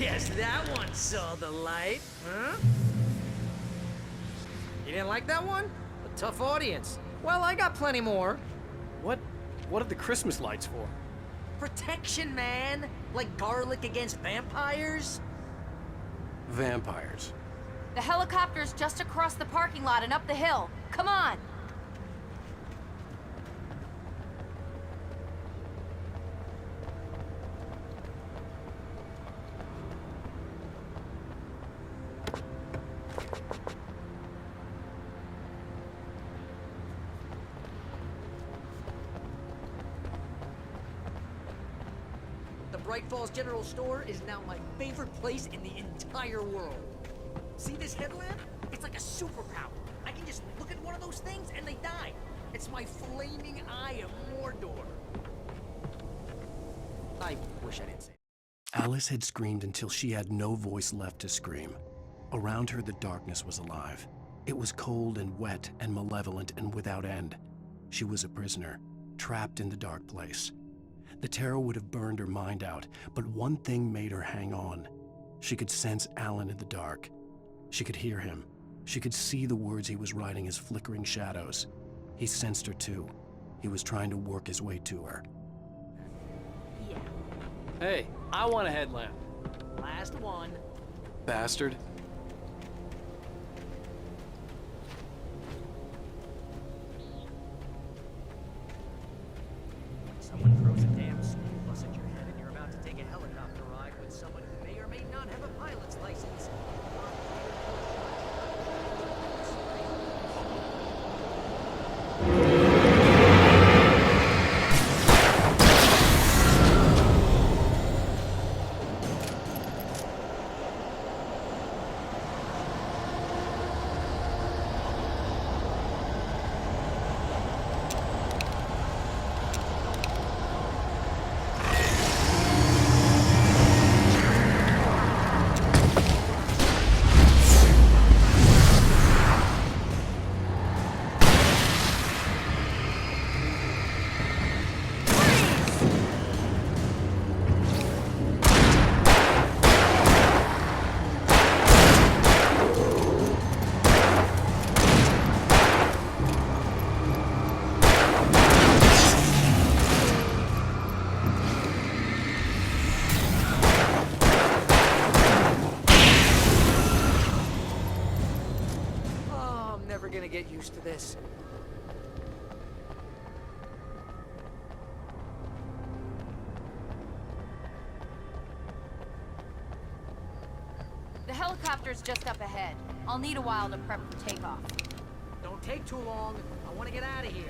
Guess that one saw the light, huh? You didn't like that one? A tough audience. Well, I got plenty more. What are the Christmas lights for? Protection, man. Like garlic against vampires. Vampires. The helicopter's just across the parking lot and up the hill. Come on! The Bright Falls General Store is now my favorite place in the entire world. See this headlamp? It's like a superpower. I can just look at one of those things and they die. It's my flaming eye of Mordor. I wish I didn't say that. Alice had screamed until she had no voice left to scream. Around her, the darkness was alive. It was cold and wet and malevolent and without end. She was a prisoner, trapped in the dark place. The terror would have burned her mind out, but one thing made her hang on. She could sense Alan in the dark. She could hear him. She could see the words he was writing as flickering shadows. He sensed her too. He was trying to work his way to her. Yeah. Hey, I want a headlamp. Last one. Bastard. Someone throws a damn school bus at your head and you're about to take a helicopter ride with someone who may or may not have a pilot's license. Gonna get used to this. The helicopter's just up ahead. I'll need a while to prep for takeoff. Don't take too long. I want to get out of here.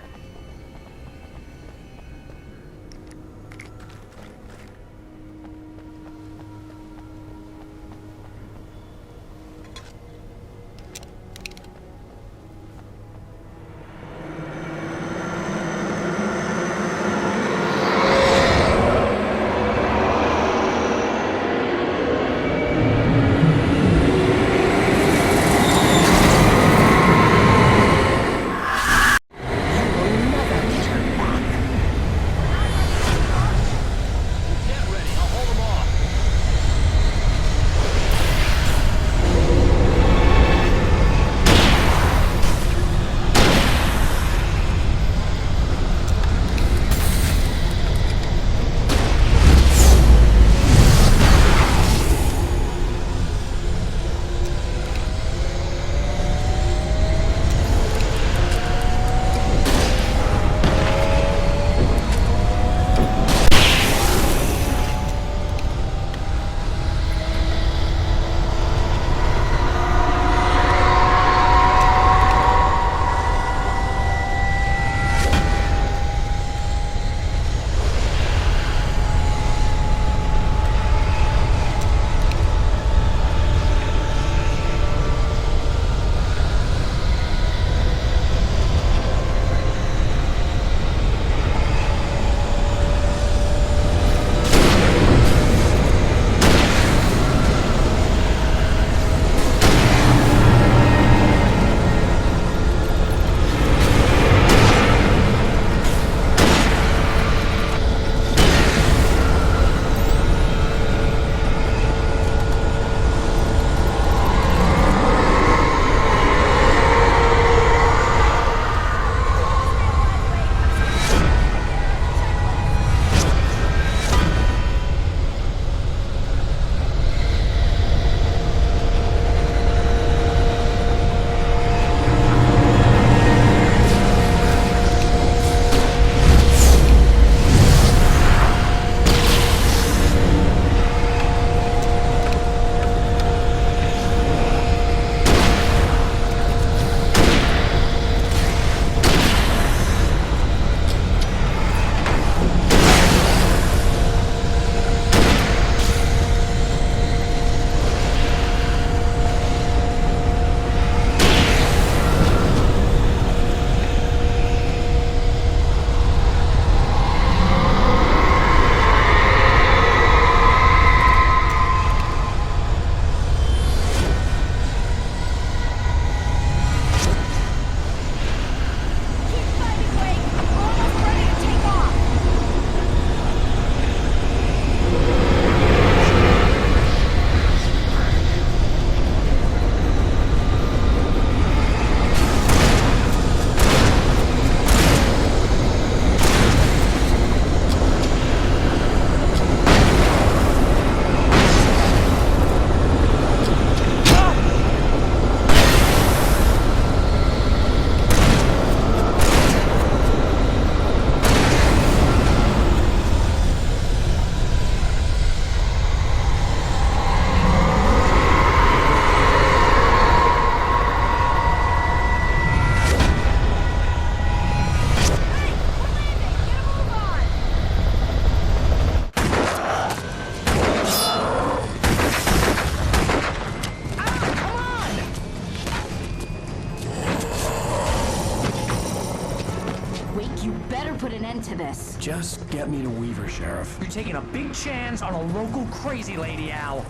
Just get me to Weaver, Sheriff. You're taking a big chance on a local crazy lady, Al.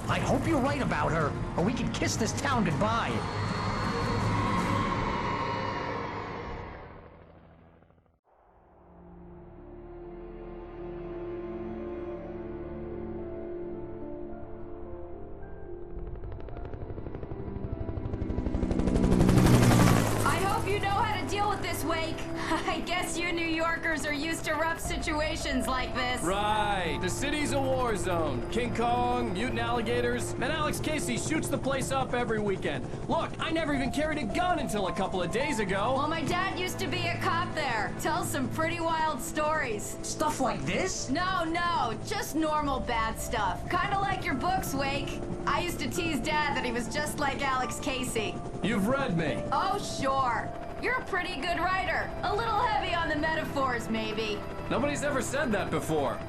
I hope you're right about her, or we can kiss this town goodbye. I guess you New Yorkers are used to rough situations like this. Right. The city's a war zone. King Kong, mutant alligators, and Alex Casey shoots the place up every weekend. Look, I never even carried a gun until a couple of days ago. Well, my dad used to be a cop there. Tells some pretty wild stories. Stuff like this? No, just normal bad stuff. Kinda like your books, Wake. I used to tease Dad that he was just like Alex Casey. You've read me. Oh, sure. You're a pretty good writer. A little heavy on the metaphors, maybe. Nobody's ever said that before.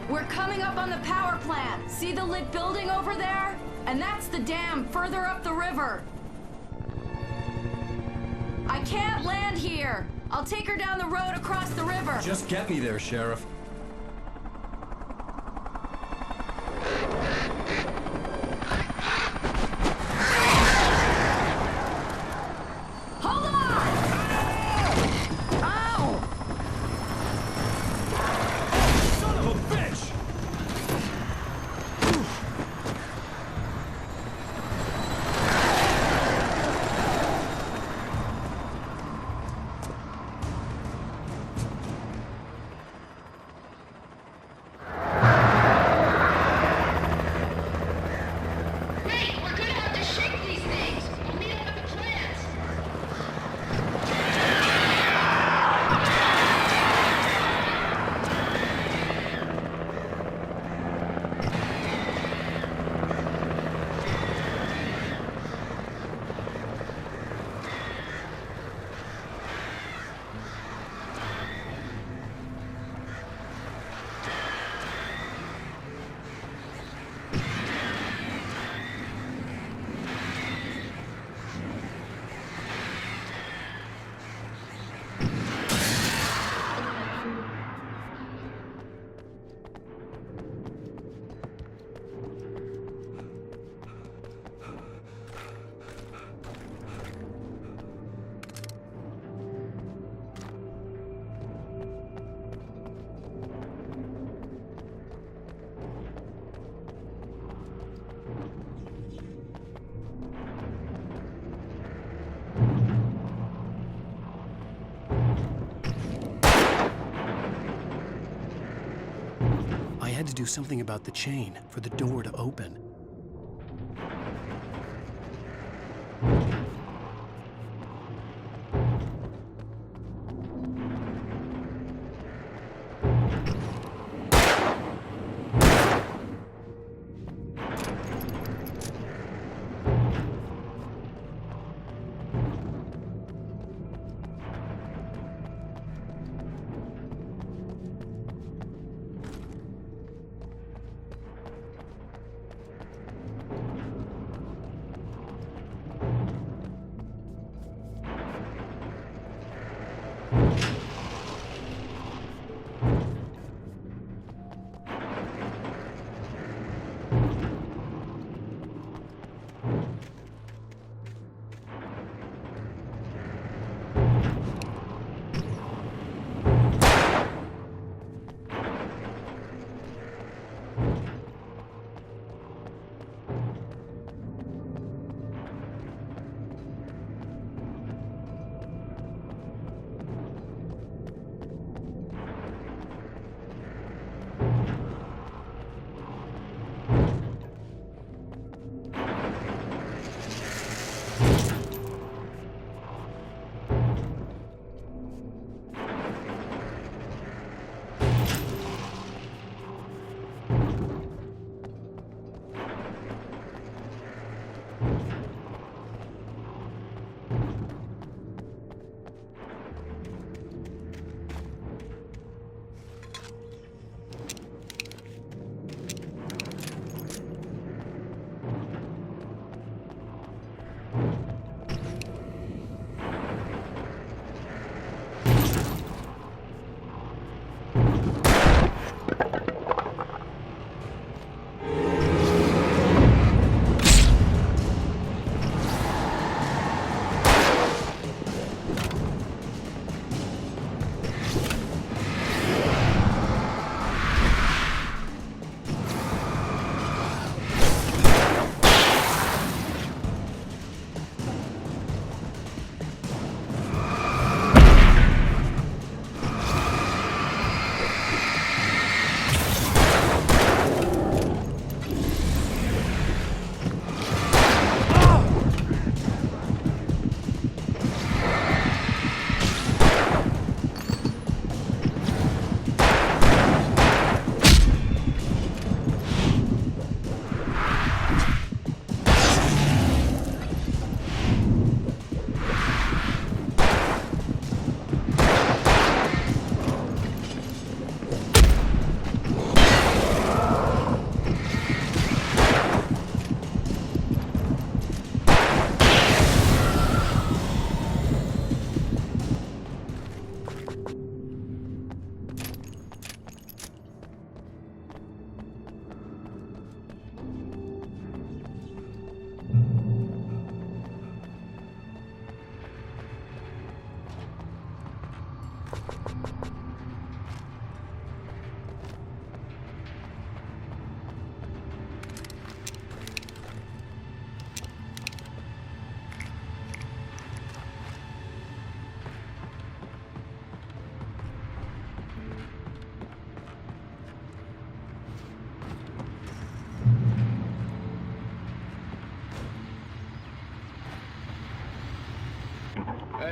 We're coming up on the power plant. See the lit building over there? And that's the dam further up the river. I can't land here. I'll take her down the road across the river. Just get me there, Sheriff. I had to do something about the chain for the door to open.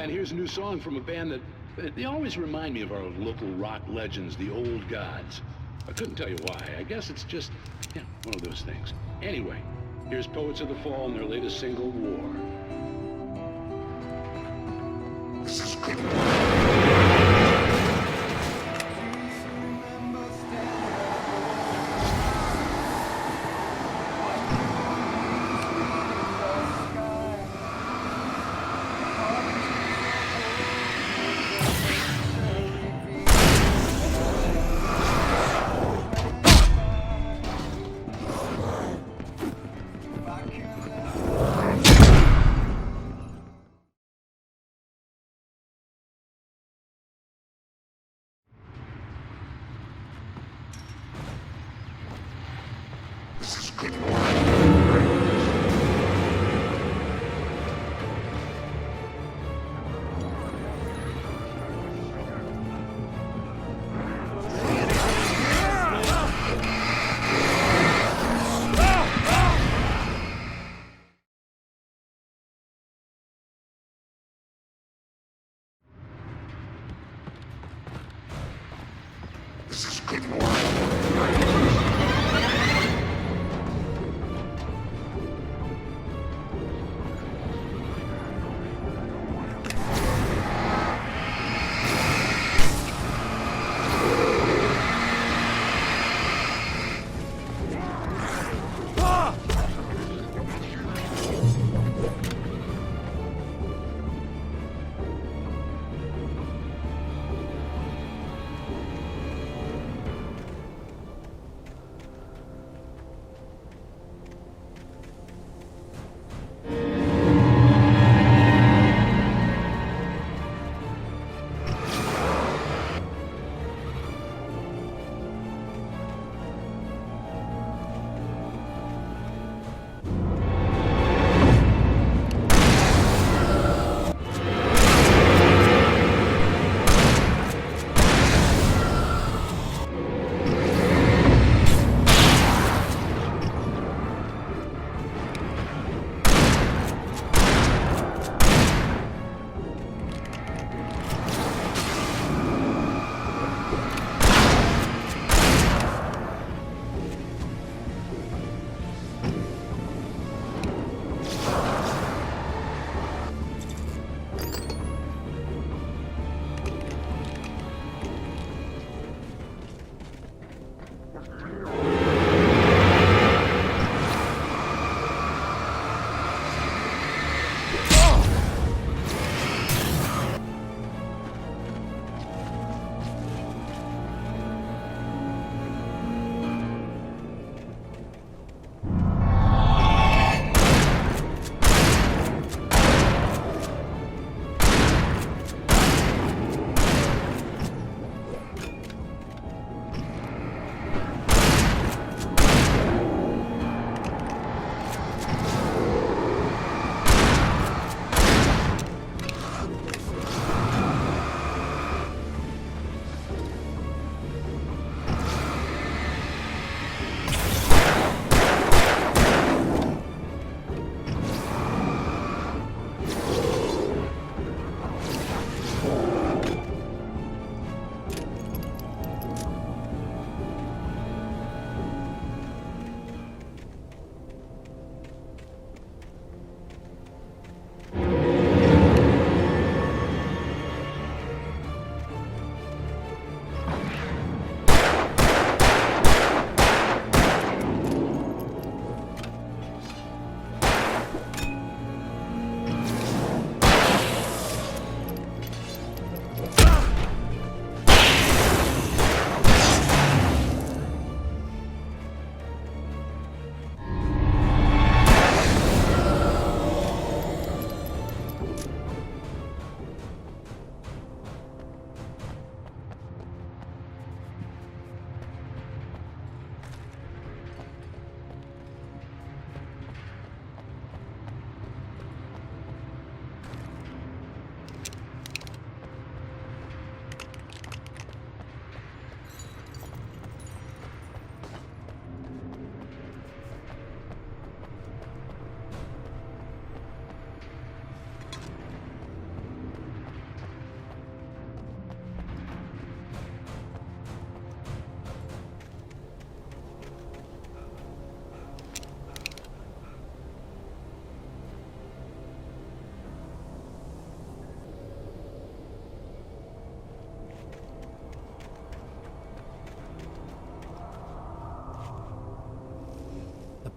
and here's a new song from a band that they always remind me of our local rock legends, the Old Gods. I couldn't tell you why. I guess it's just, one of those things. Anyway, here's Poets of the Fall and their latest single, War.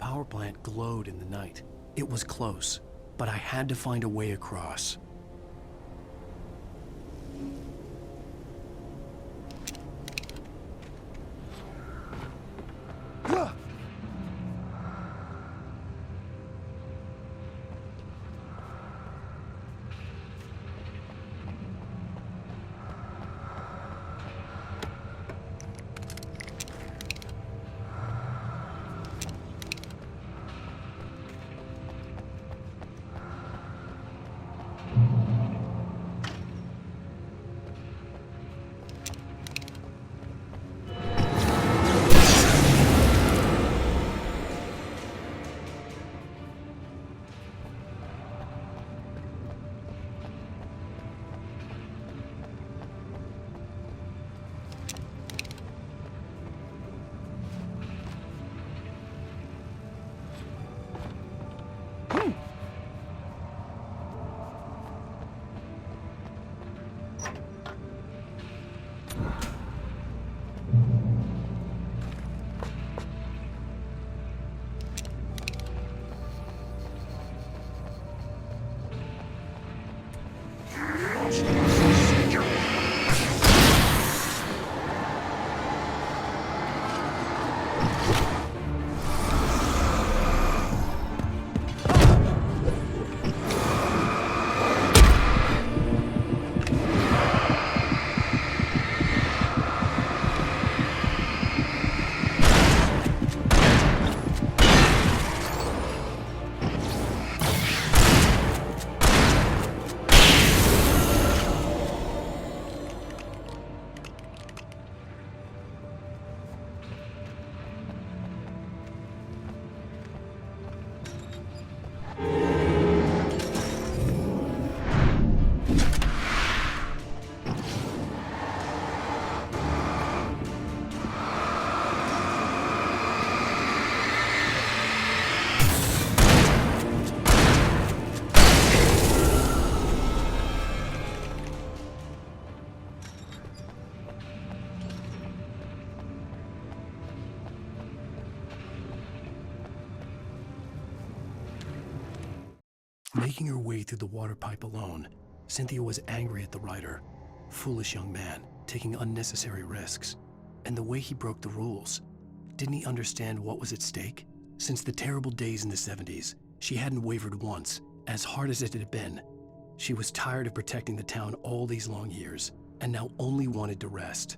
power plant glowed in the night. It was close, but I had to find a way across. Making her way through the water pipe alone, Cynthia was angry at the writer. Foolish young man, taking unnecessary risks. And the way he broke the rules. Didn't he understand what was at stake? Since the terrible days in the 70s, she hadn't wavered once, as hard as it had been. She was tired of protecting the town all these long years, and now only wanted to rest.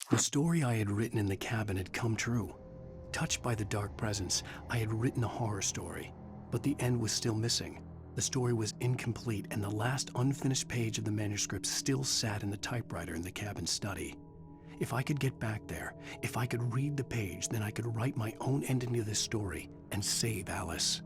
The story I had written in the cabin had come true. Touched by the dark presence, I had written a horror story, but the end was still missing. The story was incomplete, and the last unfinished page of the manuscript still sat in the typewriter in the cabin study. If I could get back there, if I could read the page, then I could write my own ending to this story and save Alice.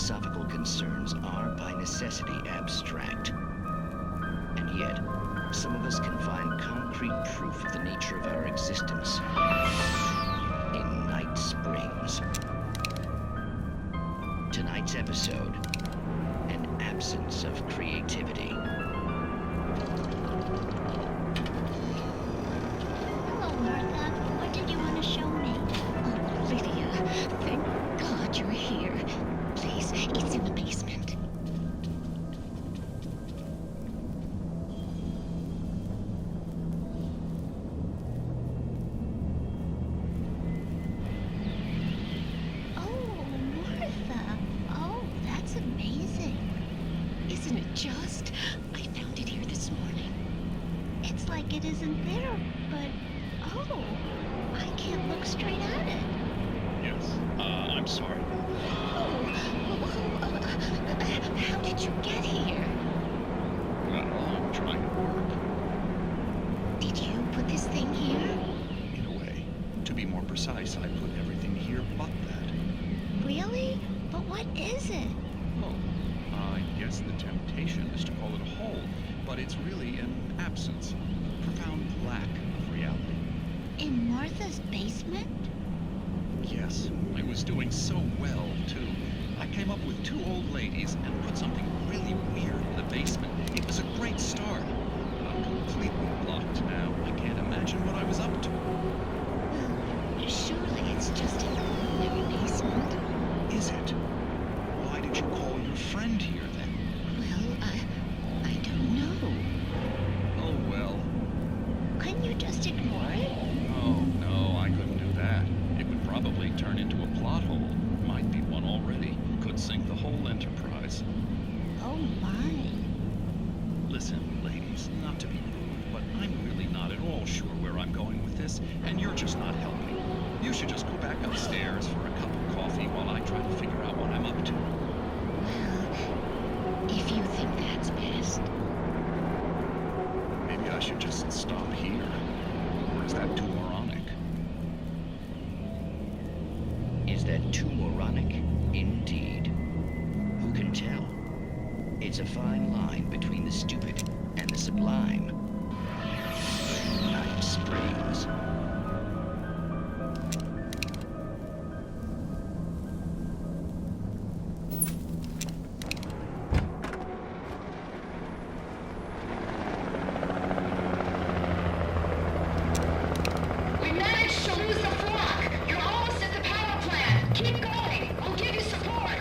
philosophical concerns are by necessity abstract. And yet, some of us can find concrete proof of the nature of our existence in Night Springs. Tonight's episode, an absence of creativity. Hello, Martha. What did you want to show me? Oh, Lydia, thank God you're here. Please, it's in the basement. Oh, Martha. Oh, that's amazing. Isn't it just? I found it here this morning. It's like it isn't there, but oh, I can't look straight at it. Yes, I'm sorry. How did you get here? Well, I'm trying to work. Did you put this thing here? In a way. To be more precise, I put everything here but that. Really? But what is it? Oh, I guess the temptation is to call it a hole, but it's really an absence, a profound lack of reality. In Martha's basement? Yes, I was doing so well, too. I came up with 2 old ladies and put something really weird in the basement. It was a great start. I'm completely blocked now. I can't imagine what I was up to. Well, surely it's just an ordinary basement. Is it? Why did you call your friend here, then? Well, I don't know. Oh, well. Couldn't you just ignore it? Oh, no, I couldn't do that. It would probably turn into a plot hole. Might be one already. Could sink the whole enterprise. Oh, my. Listen, ladies, not to be rude, but I'm really not at all sure where I'm going with this, and you're just not helping. You should just go back upstairs for a cup of coffee while I try to figure out what I'm up to. Well, if you think that's best. Maybe I should just stop here. Or is that too moronic? Is that too moronic? Indeed. Who can tell? It's a fine line between the stupid and the sublime. Night Springs. We managed to lose the flock. You're almost at the power plant. Keep going. I'll give you support.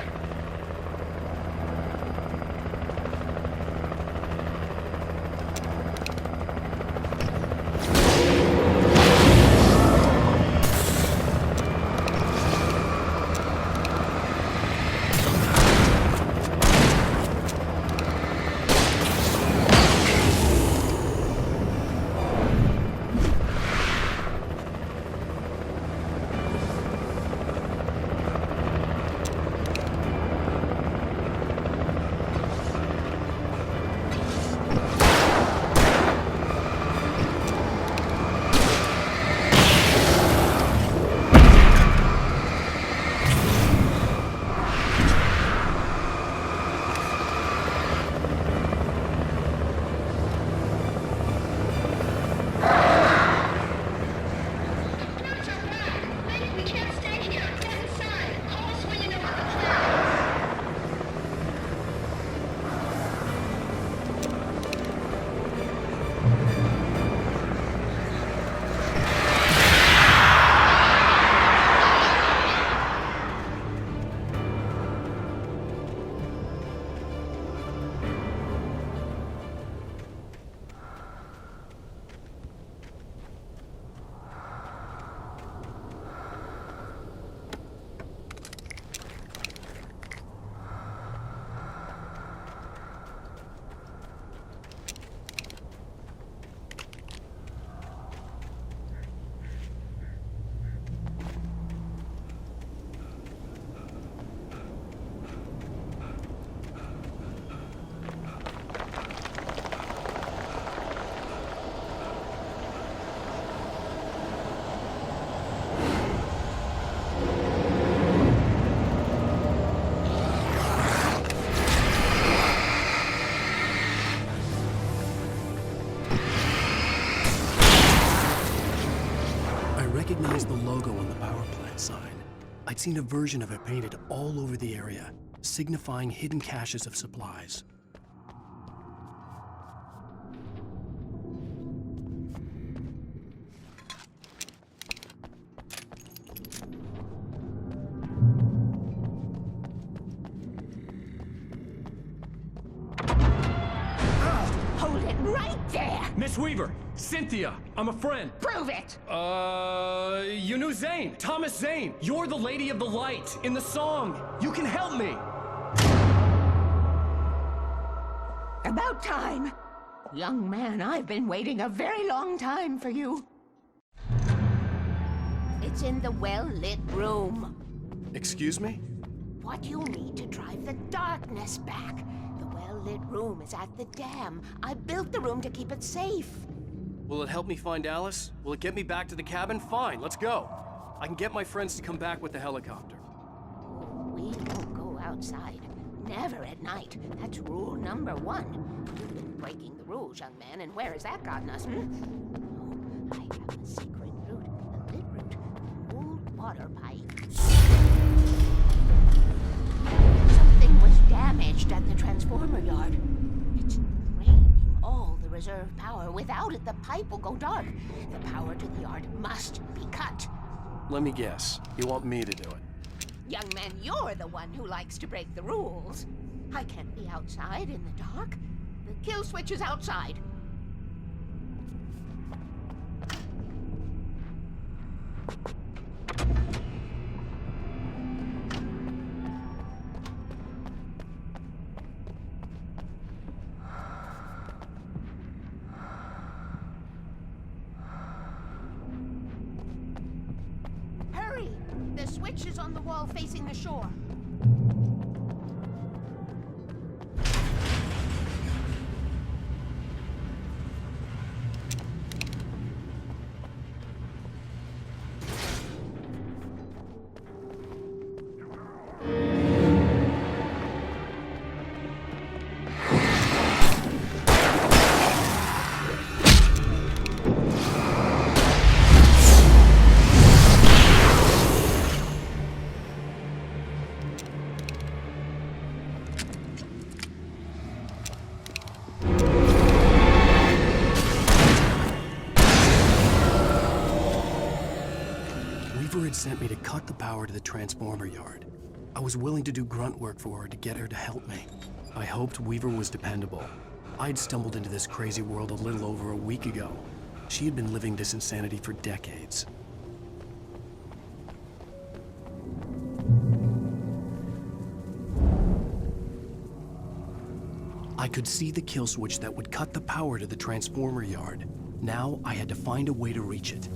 recognized the logo on the power plant sign. I'd seen a version of it painted all over the area, signifying hidden caches of supplies. Hold it right there! Miss Weaver! Cynthia! I'm a friend! Prove it! You knew Zane! Thomas Zane! You're the Lady of the Light in the song! You can help me! About time! Young man, I've been waiting a very long time for you. It's in the well-lit room. Excuse me? What you need to drive the darkness back. The well-lit room is at the dam. I built the room to keep it safe. Will it help me find Alice? Will it get me back to the cabin? Fine, let's go. I can get my friends to come back with the helicopter. We won't go outside. Never at night. That's rule number 1. You've been breaking the rules, young man, and where has that gotten us, Oh, I have a secret route. A lit route. An old water pipe. Something was damaged at the transformer yard. It's draining all the reserve power. Without it, the pipe will go dark. The power to the yard must be cut. Let me guess. You want me to do it? Young man, you're the one who likes to break the rules. I can't be outside in the dark. The kill switch is outside. Hurry! The switch is on the wall facing the shore. Weaver had sent me to cut the power to the transformer yard. I was willing to do grunt work for her to get her to help me. I hoped Weaver was dependable. I'd stumbled into this crazy world a little over a week ago. She had been living this insanity for decades. I could see the kill switch that would cut the power to the transformer yard. Now I had to find a way to reach it.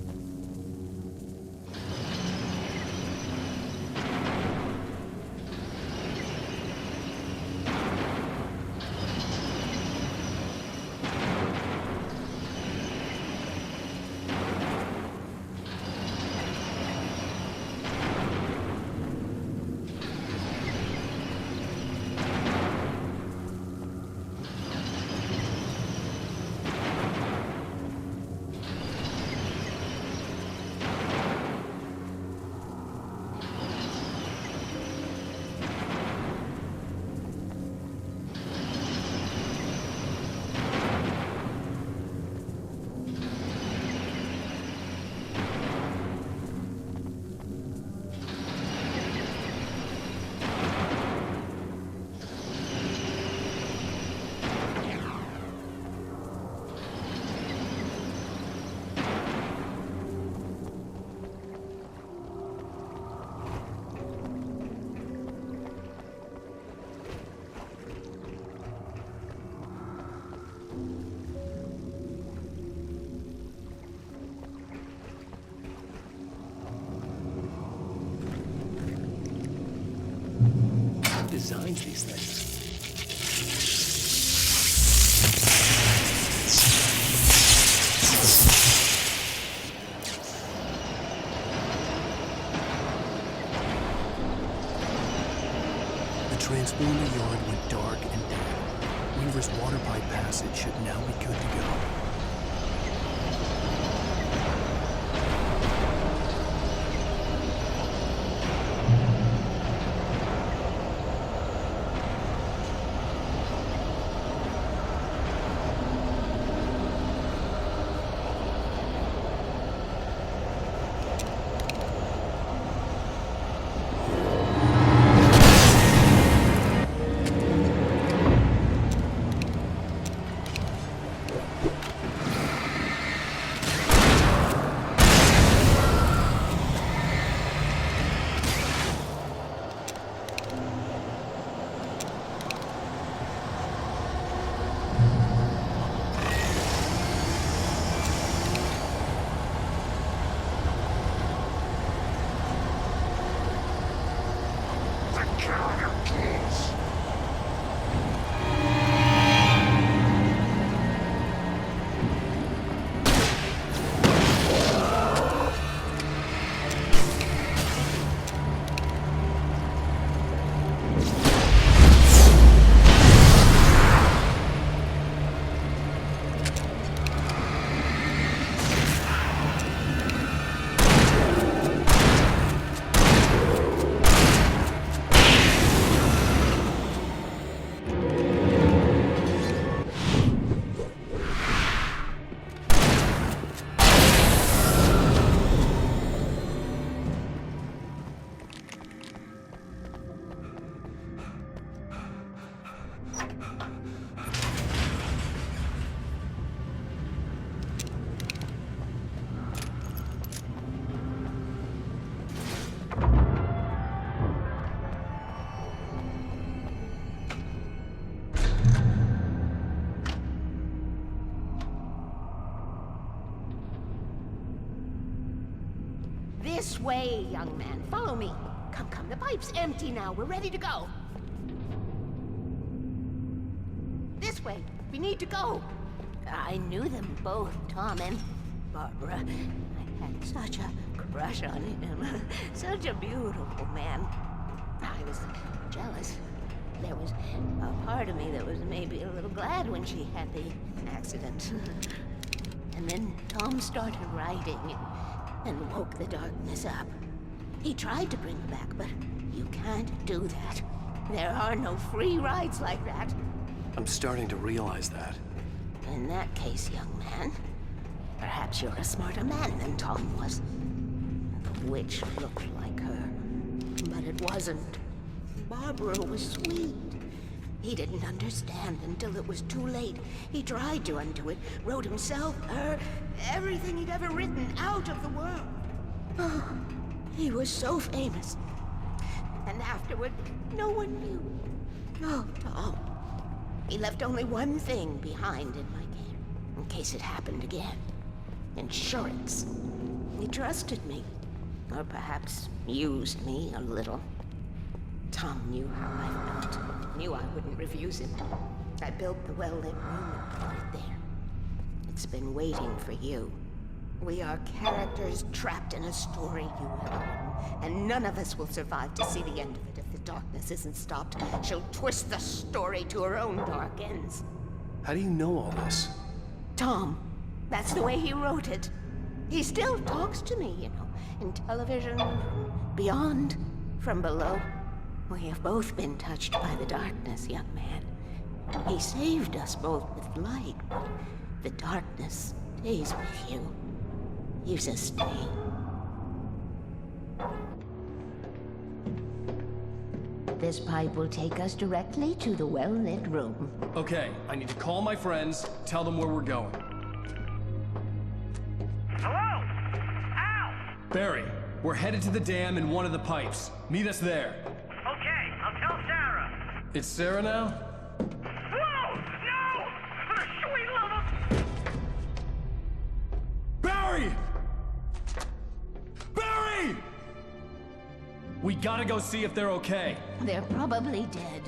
Designed these things. The transformer yard went dark and dead. Weaver's water pipe passage should now be good to go. This way, young man. Follow me. Come, come. The pipe's empty now. We're ready to go. This way. We need to go. I knew them both, Tom and Barbara. I had such a crush on him. Such a beautiful man. I was jealous. There was a part of me that was maybe a little glad when she had the accident. And then Tom started writing and woke the darkness up. He tried to bring her back, but you can't do that. There are no free rides like that. I'm starting to realize that. In that case, young man, perhaps you're a smarter man than Tom was. The witch looked like her, but it wasn't. Barbara was sweet. He didn't understand until it was too late. He tried to undo it, wrote himself, her, everything he'd ever written out of the world. Oh, he was so famous. And afterward, no one knew. Oh, Tom. He left only one thing behind in my care, in case it happened again. Insurance. He trusted me. Or perhaps used me a little. Tom knew how I felt. Knew I wouldn't refuse him. I built the well-lit room and put it there. It's been waiting for you. We are characters trapped in a story you have written, and none of us will survive to see the end of it if the darkness isn't stopped. She'll twist the story to her own dark ends. How do you know all this? Tom, that's the way he wrote it. He still talks to me, you know, in television, beyond, from below. We have both been touched by the darkness, young man. He saved us both with light, but the darkness stays with you. You sustain. This pipe will take us directly to the well-lit room. Okay, I need to call my friends, tell them where we're going. Hello? Al! Barry, we're headed to the dam in one of the pipes. Meet us there. Okay, I'll tell Sarah. It's Sarah now? Whoa! No! For the sweet love of... Barry! Barry! We gotta go see if they're okay. They're probably dead.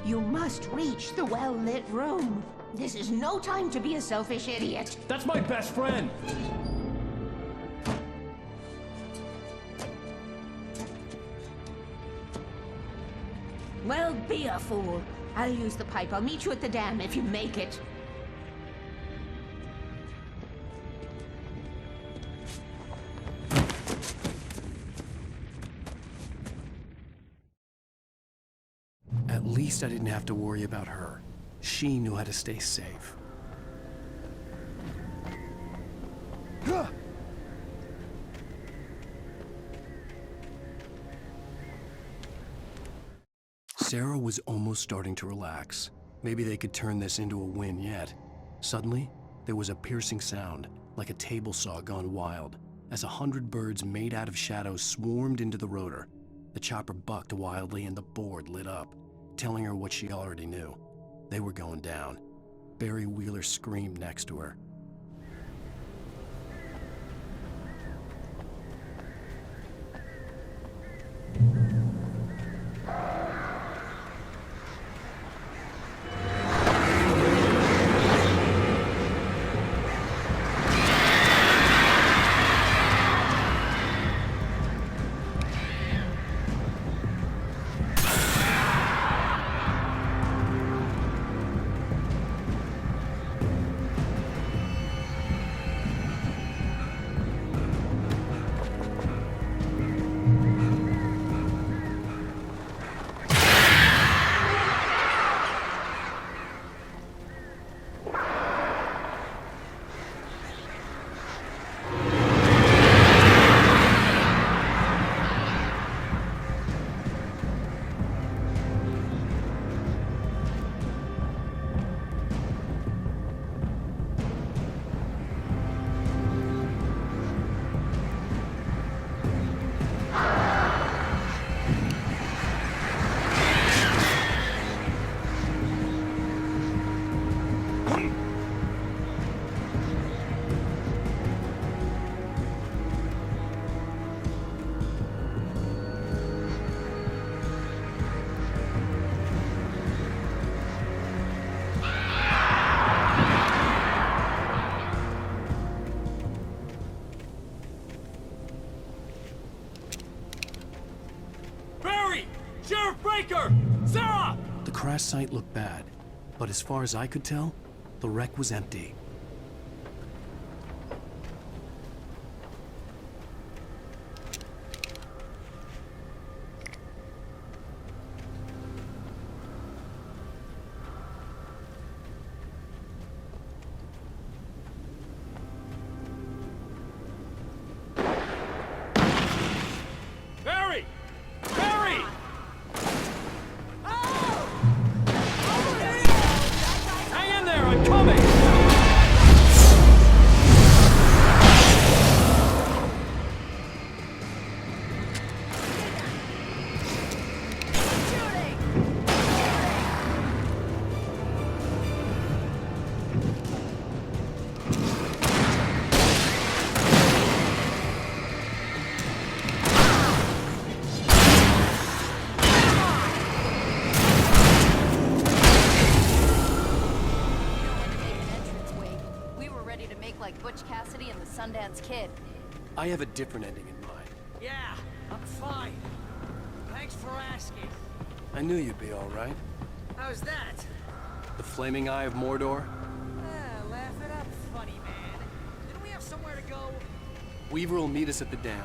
You must reach the well-lit room. This is no time to be a selfish idiot. That's my best friend! Well, be a fool. I'll use the pipe. I'll meet you at the dam if you make it. At least I didn't have to worry about her. She knew how to stay safe. Sarah was almost starting to relax. Maybe they could turn this into a win yet. Suddenly, there was a piercing sound, like a table saw gone wild, as 100 birds made out of shadows swarmed into the rotor. The chopper bucked wildly and the board lit up, telling her what she already knew. They were going down. Barry Wheeler screamed next to her. Sheriff Breaker! Sarah! The crash site looked bad, but as far as I could tell, the wreck was empty. Barry! Barry! Hang in there, I'm coming! Like Butch Cassidy and the Sundance Kid. I have a different ending in mind. Yeah, I'm fine. Thanks for asking. I knew you'd be all right. How's that? The flaming eye of Mordor? Laugh it up, funny man. Didn't we have somewhere to go? Weaver will meet us at the dam.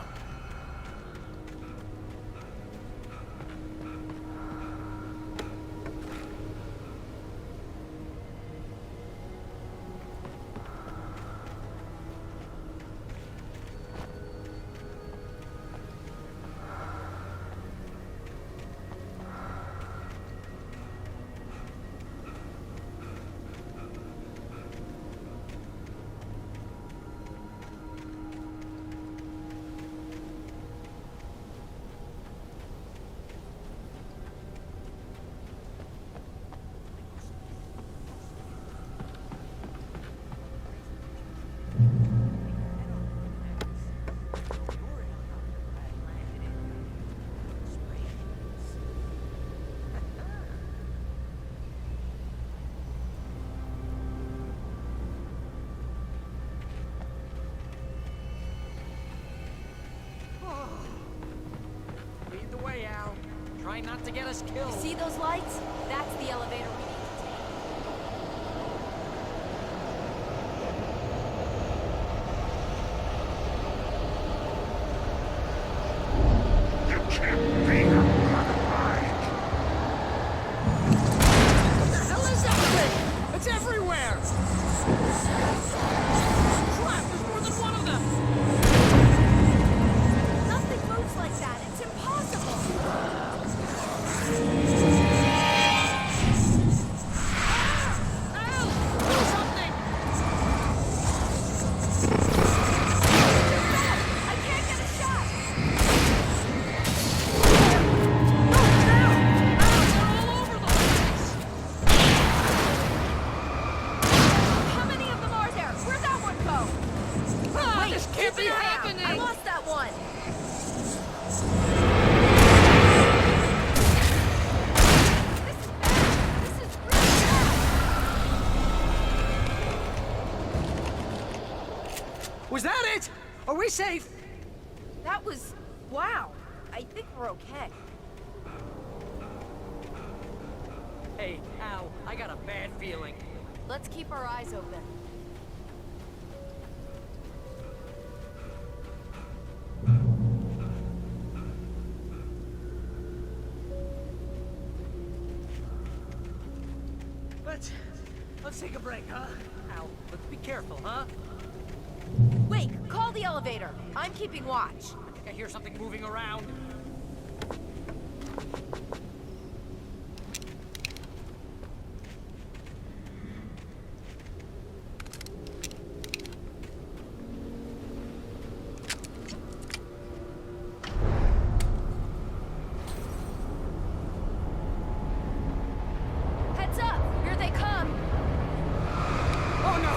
Lead the way, Al. Try not to get us killed. You see those lights? That's the elevator we need to take. What the hell is that thing? It's everywhere! Crap, there's more than one of them! Nothing moves like that. It's impossible. Al! Do something! I can't get a shot. How many of them are there? Where'd that one go? Ah, Wait, this can't be keep an eye out. happening! I lost that one. Was that it? Are we safe? That was... wow. I think we're okay. Hey, Al, I got a bad feeling. Let's keep our eyes open. Let's take a break, huh? Al, let's be careful, huh? Wait, call the elevator. I'm keeping watch. I think I hear something moving around. Heads up! Here they come! Oh no!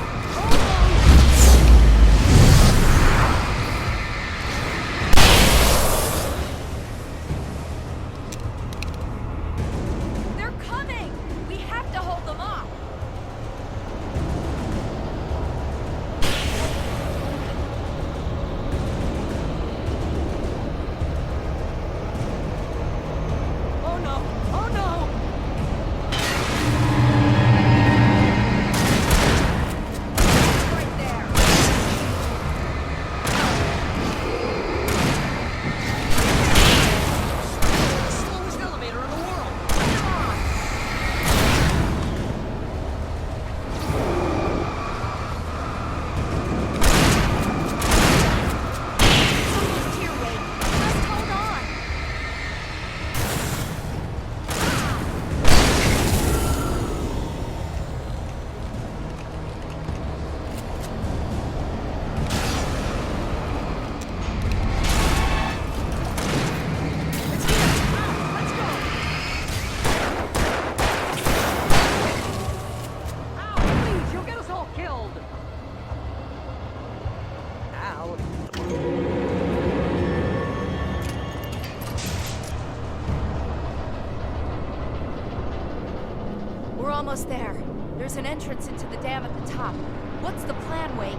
almost there. There's an entrance into the dam at the top. What's the plan, Wake?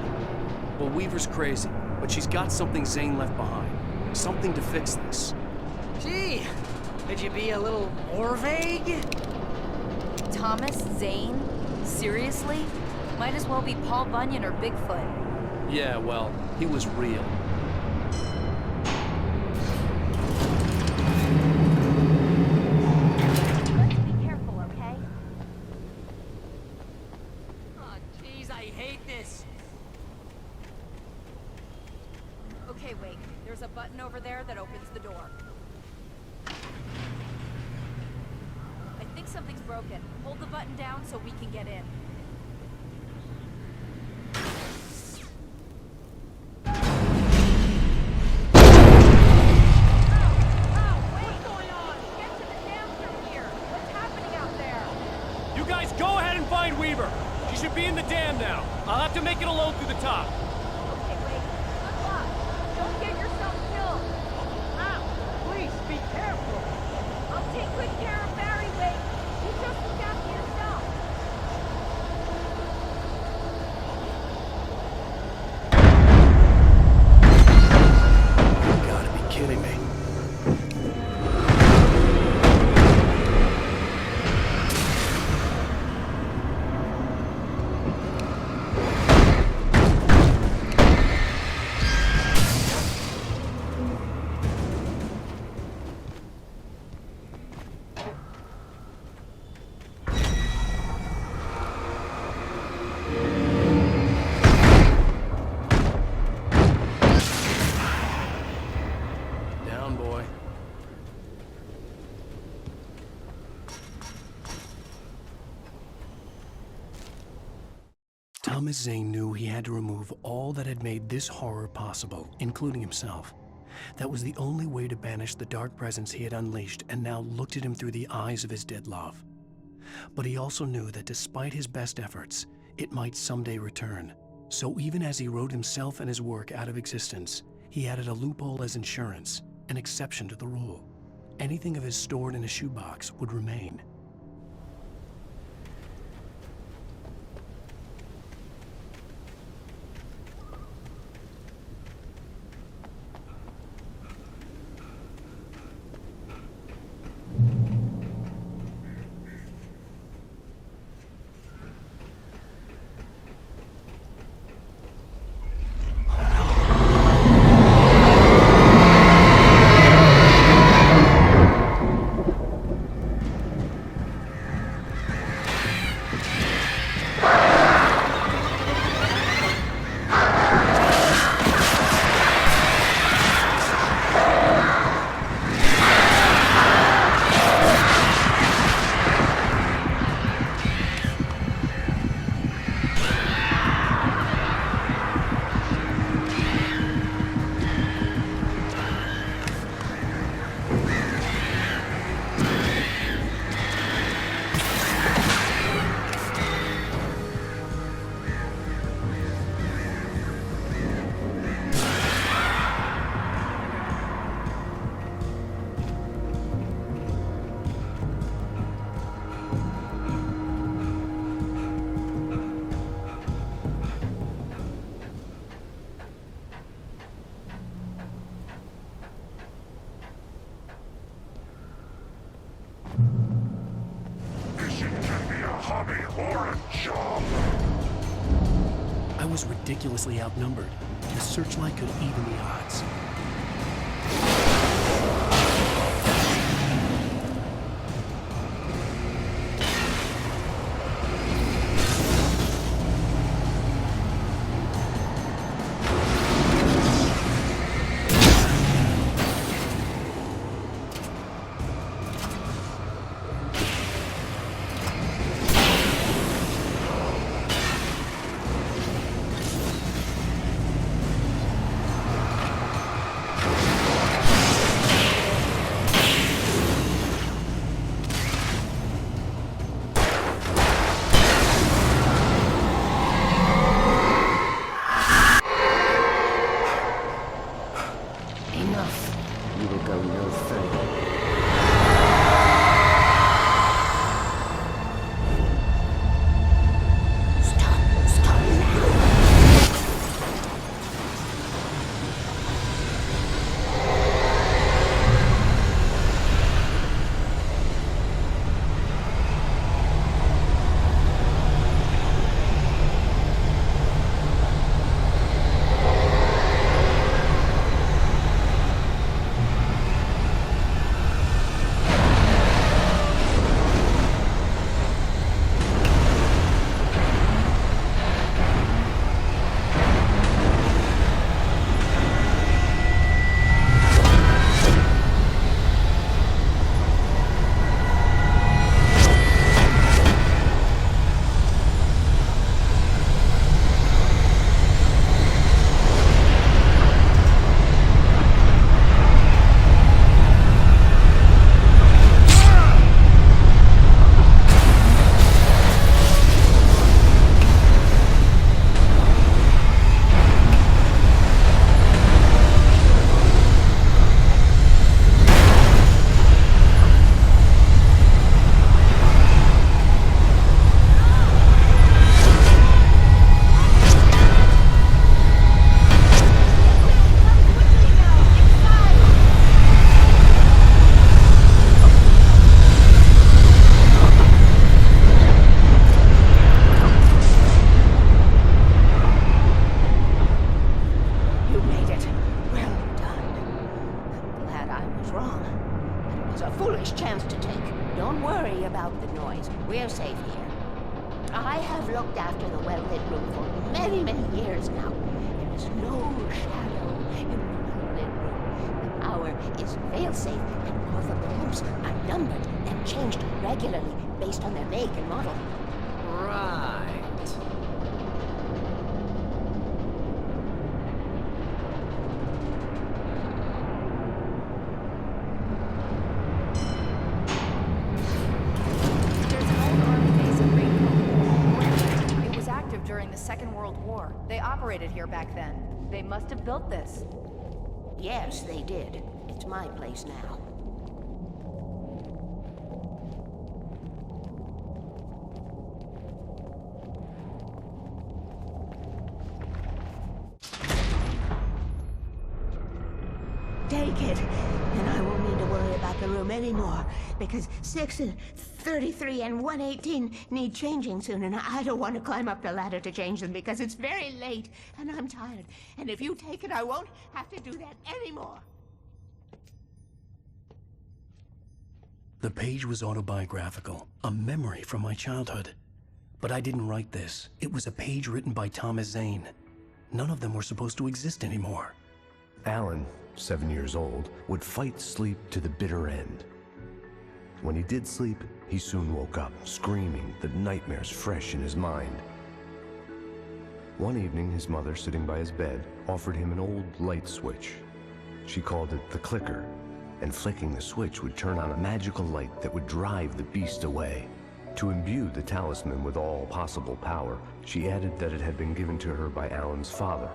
Well, Weaver's crazy, but she's got something Zane left behind. Something to fix this. Gee, could you be a little more vague? Thomas Zane? Seriously? Might as well be Paul Bunyan or Bigfoot. Yeah, well, he was real. Let's be careful, okay? Oh, jeez, I hate this. Okay, Wake. There's a button over there that opens the door. I think something's broken. Hold the button down so we can get in. You guys go ahead and find Weaver. She should be in the dam now. I'll have to make it alone through the top. Okay, Wake. Good luck. Don't get yourself killed. Please, be careful. I'll take good care of Barry, Wake. You just look after yourself. You gotta be kidding me. Down, boy. Thomas Zane knew he had to remove all that had made this horror possible, including himself. That was the only way to banish the dark presence he had unleashed and now looked at him through the eyes of his dead love. But he also knew that despite his best efforts, it might someday return. So even as he wrote himself and his work out of existence, he added a loophole as insurance, an exception to the rule. Anything of his stored in a shoebox would remain. I was ridiculously outnumbered. The searchlight could even the odds. wrong. It was a foolish chance to take. Don't worry about the noise. We're safe here. I have looked after the well-lit room for many, many years now. There is no shadow in the well-lit room. The power is fail-safe, and all the bulbs are numbered and changed regularly based on their make and model. Right. There's an old army base in brink. It was active during the Second World War. They operated here back then. They must have built this. Yes, they did. It's my place now. Take it, and I won't need to worry about the room anymore, because 6 and 33 and 118 need changing soon, and I don't want to climb up the ladder to change them because it's very late, and I'm tired. And if you take it, I won't have to do that anymore. The page was autobiographical, a memory from my childhood. But I didn't write this. It was a page written by Thomas Zane. None of them were supposed to exist anymore. Alan, 7 years old, would fight sleep to the bitter end. When he did sleep, he soon woke up, screaming, the nightmares fresh in his mind. One evening, his mother, sitting by his bed, offered him an old light switch. She called it the clicker, and flicking the switch would turn on a magical light that would drive the beast away. To imbue the talisman with all possible power, she added that it had been given to her by Alan's father.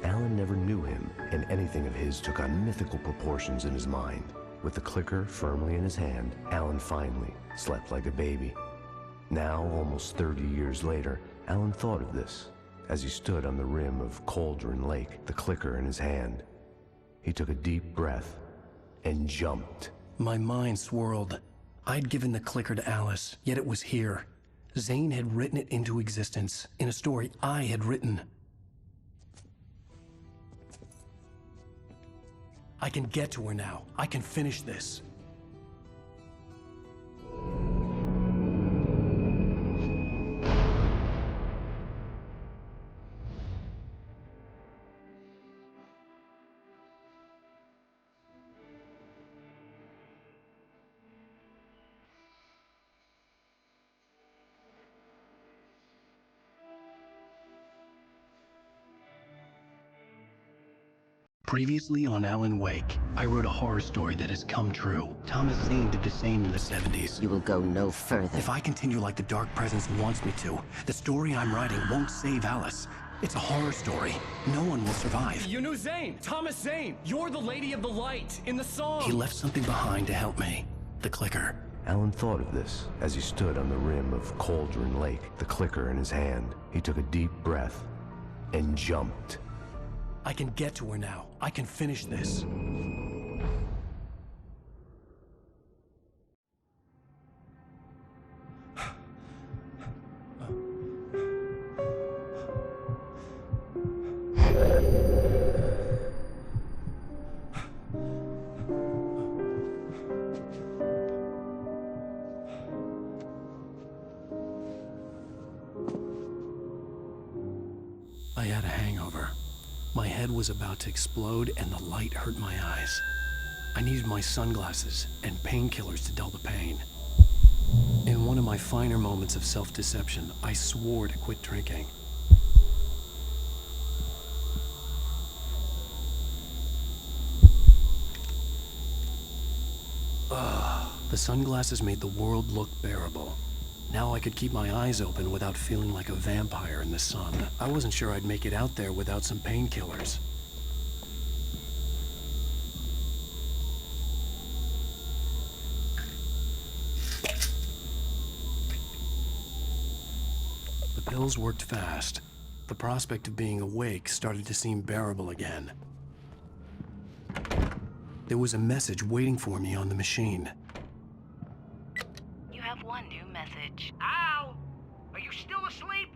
Alan never knew him, and anything of his took on mythical proportions in his mind. With the clicker firmly in his hand, Alan finally slept like a baby. Now, almost 30 years later, Alan thought of this as he stood on the rim of Cauldron Lake, the clicker in his hand. He took a deep breath and jumped. My mind swirled. I'd given the clicker to Alice, yet it was here. Zane had written it into existence in a story I had written. I can get to her now. I can finish this. Previously on Alan Wake, I wrote a horror story that has come true. Thomas Zane did the same in the 70s. You will go no further. If I continue like the Dark Presence wants me to, the story I'm writing won't save Alice. It's a horror story. No one will survive. You knew Zane! Thomas Zane! You're the Lady of the Light in the song! He left something behind to help me. The clicker. Alan thought of this as he stood on the rim of Cauldron Lake, the clicker in his hand. He took a deep breath and jumped. I can get to her now. I can finish this. I had a hangover. My head was about to explode and the light hurt my eyes. I needed my sunglasses and painkillers to dull the pain. In one of my finer moments of self-deception, I swore to quit drinking. The sunglasses made the world look bearable. Now I could keep my eyes open without feeling like a vampire in the sun. I wasn't sure I'd make it out there without some painkillers. The pills worked fast. The prospect of being awake started to seem bearable again. There was a message waiting for me on the machine. You have one new message. Al! Are you still asleep?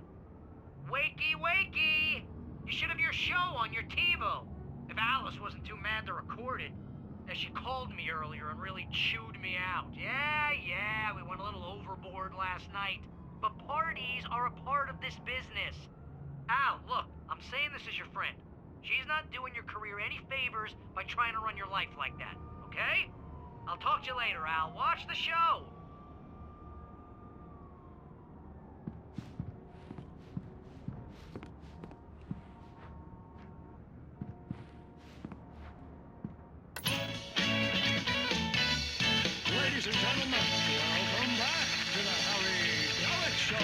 Wakey, wakey! You should have your show on your TiVo. If Alice wasn't too mad to record it. Yeah, she called me earlier and really chewed me out. Yeah, we went a little overboard last night. But parties are a part of this business. Al, look, I'm saying this as your friend. She's not doing your career any favors by trying to run your life like that, okay? I'll talk to you later, Al. Watch the show! Ladies and gentlemen, welcome back to the Harry Alex Show.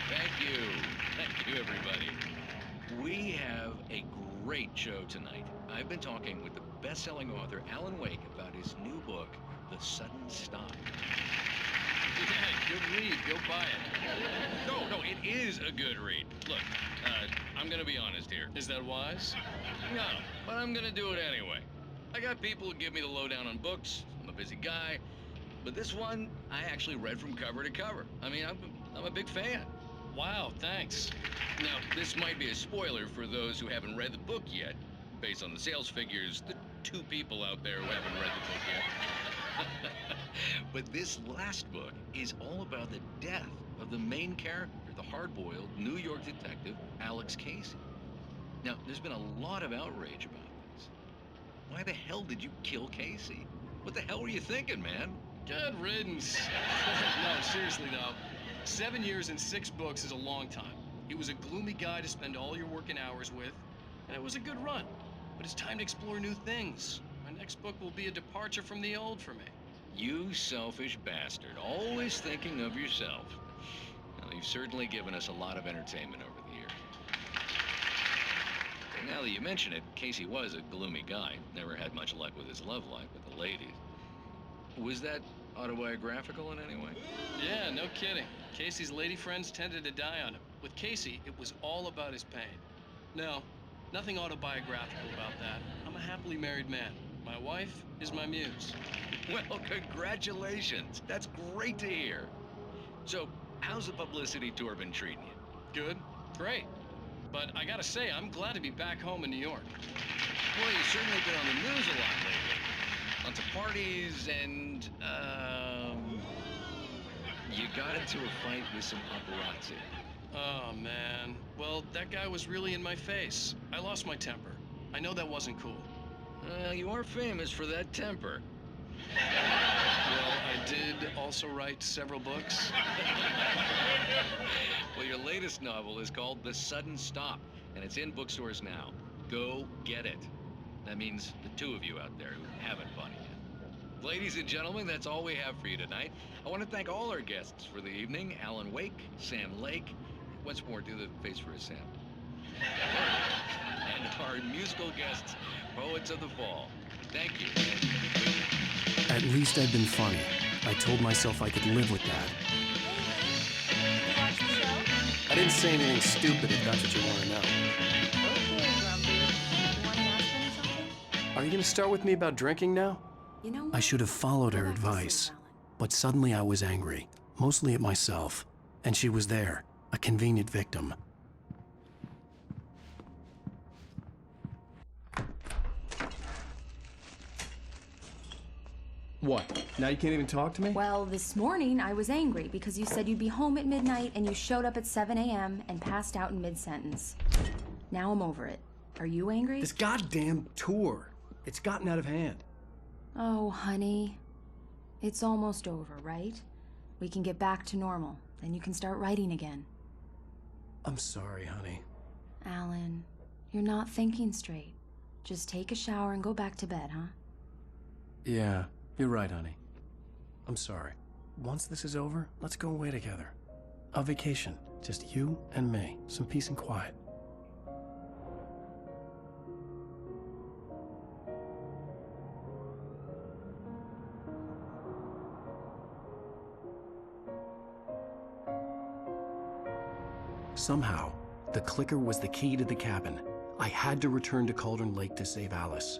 Thank you. Thank you, everybody. We have a great show tonight. I've been talking with the best-selling author, Alan Wake, about his new book, The Sudden Stop. Yeah, good read. Go buy it. No, it is a good read. Look, I'm gonna be honest here. Is that wise? No, but I'm gonna do it anyway. I got people who give me the lowdown on books. I'm a busy guy. But this one, I actually read from cover to cover. I mean, I'm a big fan. Wow, thanks. Now, this might be a spoiler for those who haven't read the book yet. Based on the sales figures, the 2 people out there who haven't read the book yet. But this last book is all about the death of the main character, the hard-boiled New York detective, Alex Casey. Now, there's been a lot of outrage about this. Why the hell did you kill Casey? What the hell were you thinking, man? Good riddance. No, seriously though. 7 years and 6 books is a long time. He was a gloomy guy to spend all your working hours with, and it was a good run. But it's time to explore new things. My next book will be a departure from the old for me. You selfish bastard, always thinking of yourself. Well, you've certainly given us a lot of entertainment over the years. And now that you mention it, Casey was a gloomy guy. Never had much luck with his love life with the ladies. Was that autobiographical in any way? Yeah, no kidding. Casey's lady friends tended to die on him. With Casey, it was all about his pain. No, nothing autobiographical about that. I'm a happily married man. My wife is my muse. Well, congratulations. That's great to hear. So, how's the publicity tour been treating you? Good, great. But I gotta say, I'm glad to be back home in New York. Well, you've certainly been on the news a lot lately. Lots of parties and, you got into a fight with some paparazzi. Oh, man. Well, that guy was really in my face. I lost my temper. I know that wasn't cool. You are famous for that temper. Well, I did also write several books. Well, your latest novel is called The Sudden Stop, and it's in bookstores now. Go get it. That means the 2 of you out there who haven't bought it yet. Ladies and gentlemen, that's all we have for you tonight. I want to thank all our guests for the evening. Alan Wake, Sam Lake. Once more, do the face for a Sam. And our musical guests, Poets of the Fall. Thank you. At least I'd been funny. I told myself I could live with that. I didn't say anything stupid if that's what you want to know. Are you gonna start with me about drinking now? You know what? I should have followed her advice. But suddenly I was angry, mostly at myself. And she was there, a convenient victim. What? Now you can't even talk to me? Well, this morning I was angry because you said you'd be home at midnight and you showed up at 7 a.m. and passed out in mid-sentence. Now I'm over it. Are you angry? This goddamn tour. It's gotten out of hand. Oh, honey. It's almost over, right? We can get back to normal. Then you can start writing again. I'm sorry, honey. Alan, you're not thinking straight. Just take a shower and go back to bed, huh? Yeah, you're right, honey. I'm sorry. Once this is over, let's go away together. A vacation. Just you and me. Some peace and quiet. Somehow, the clicker was the key to the cabin. I had to return to Cauldron Lake to save Alice.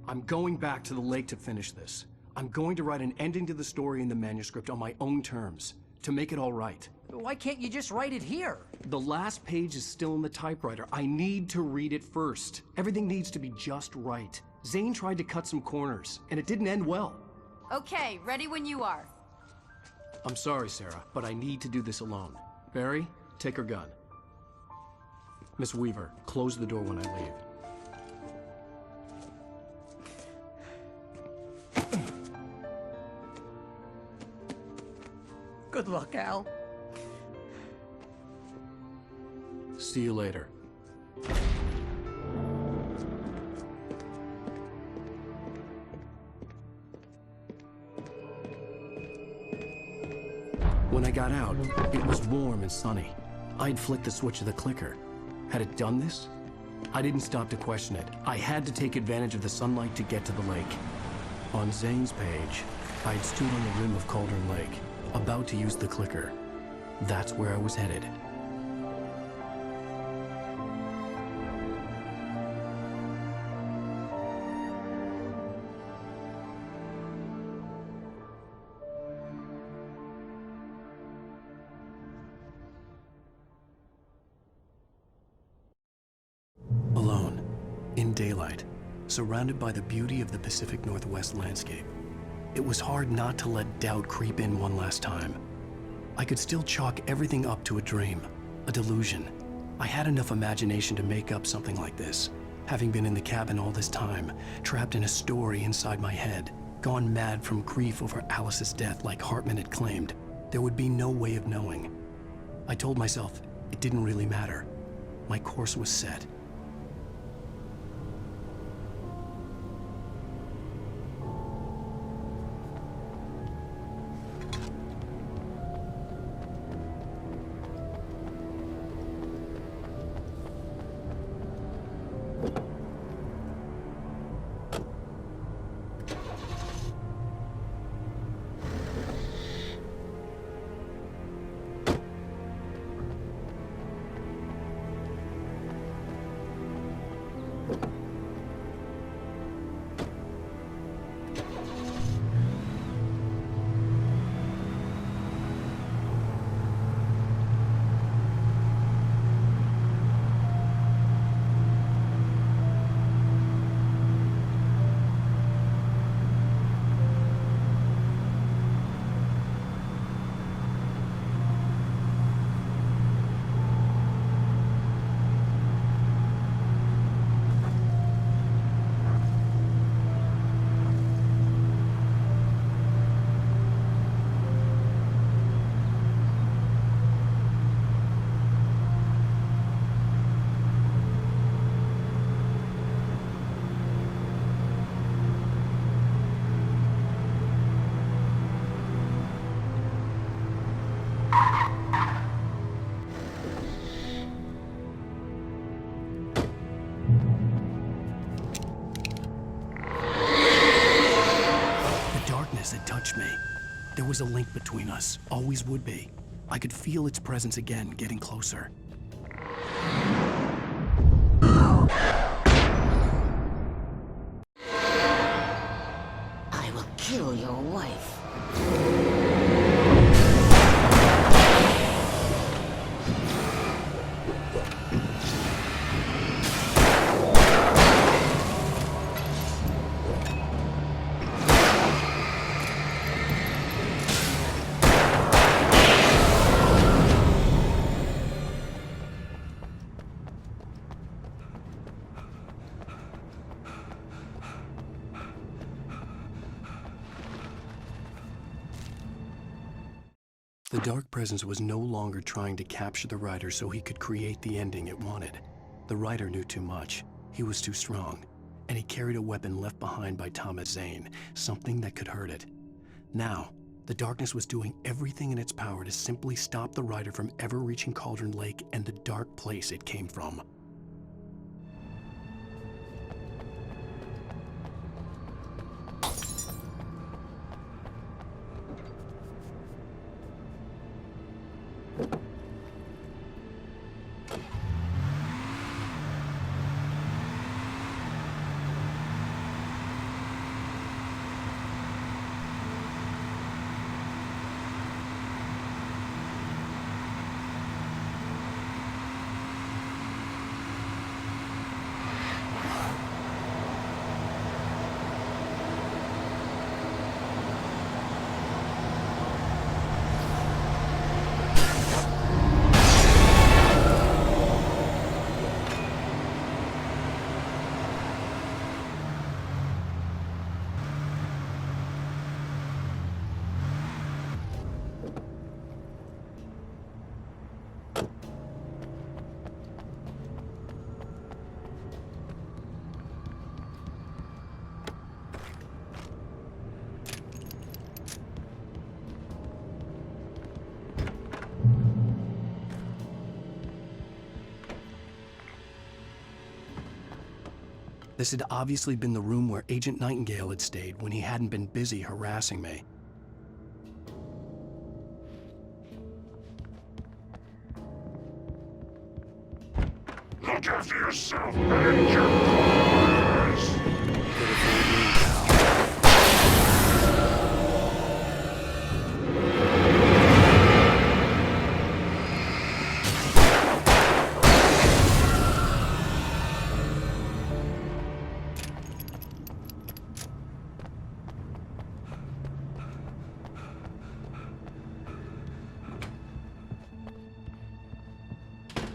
I'm going back to the lake to finish this. I'm going to write an ending to the story in the manuscript on my own terms, to make it all right. Why can't you just write it here? The last page is still in the typewriter. I need to read it first. Everything needs to be just right. Zane tried to cut some corners, and it didn't end well. Okay, ready when you are. I'm sorry, Sarah, but I need to do this alone. Barry, take her gun. Miss Weaver, close the door when I leave. Good luck, Al. See you later. When I got out, it was warm and sunny. I'd flicked the switch of the clicker. Had it done this? I didn't stop to question it. I had to take advantage of the sunlight to get to the lake. On Zane's page, I'd stood on the rim of Cauldron Lake, about to use the clicker. That's where I was headed. Alone, in daylight, surrounded by the beauty of the Pacific Northwest landscape, it was hard not to let doubt creep in one last time. I could still chalk everything up to a dream, a delusion. I had enough imagination to make up something like this, having been in the cabin all this time, trapped in a story inside my head, gone mad from grief over Alice's death like Hartman had claimed. There would be no way of knowing. I told myself it didn't really matter. My course was set. Had touched me. There was a link between us, always would be. I could feel its presence again, getting closer. I will kill your wife. The Dark Presence was no longer trying to capture the writer so he could create the ending it wanted. The writer knew too much. He was too strong. And he carried a weapon left behind by Thomas Zane, something that could hurt it. Now, the darkness was doing everything in its power to simply stop the writer from ever reaching Cauldron Lake and the dark place it came from. This had obviously been the room where Agent Nightingale had stayed when he hadn't been busy harassing me. Look after yourself and your boys!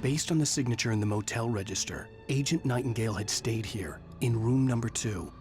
Based on the signature in the motel register, Agent Nightingale had stayed here, in room number 2.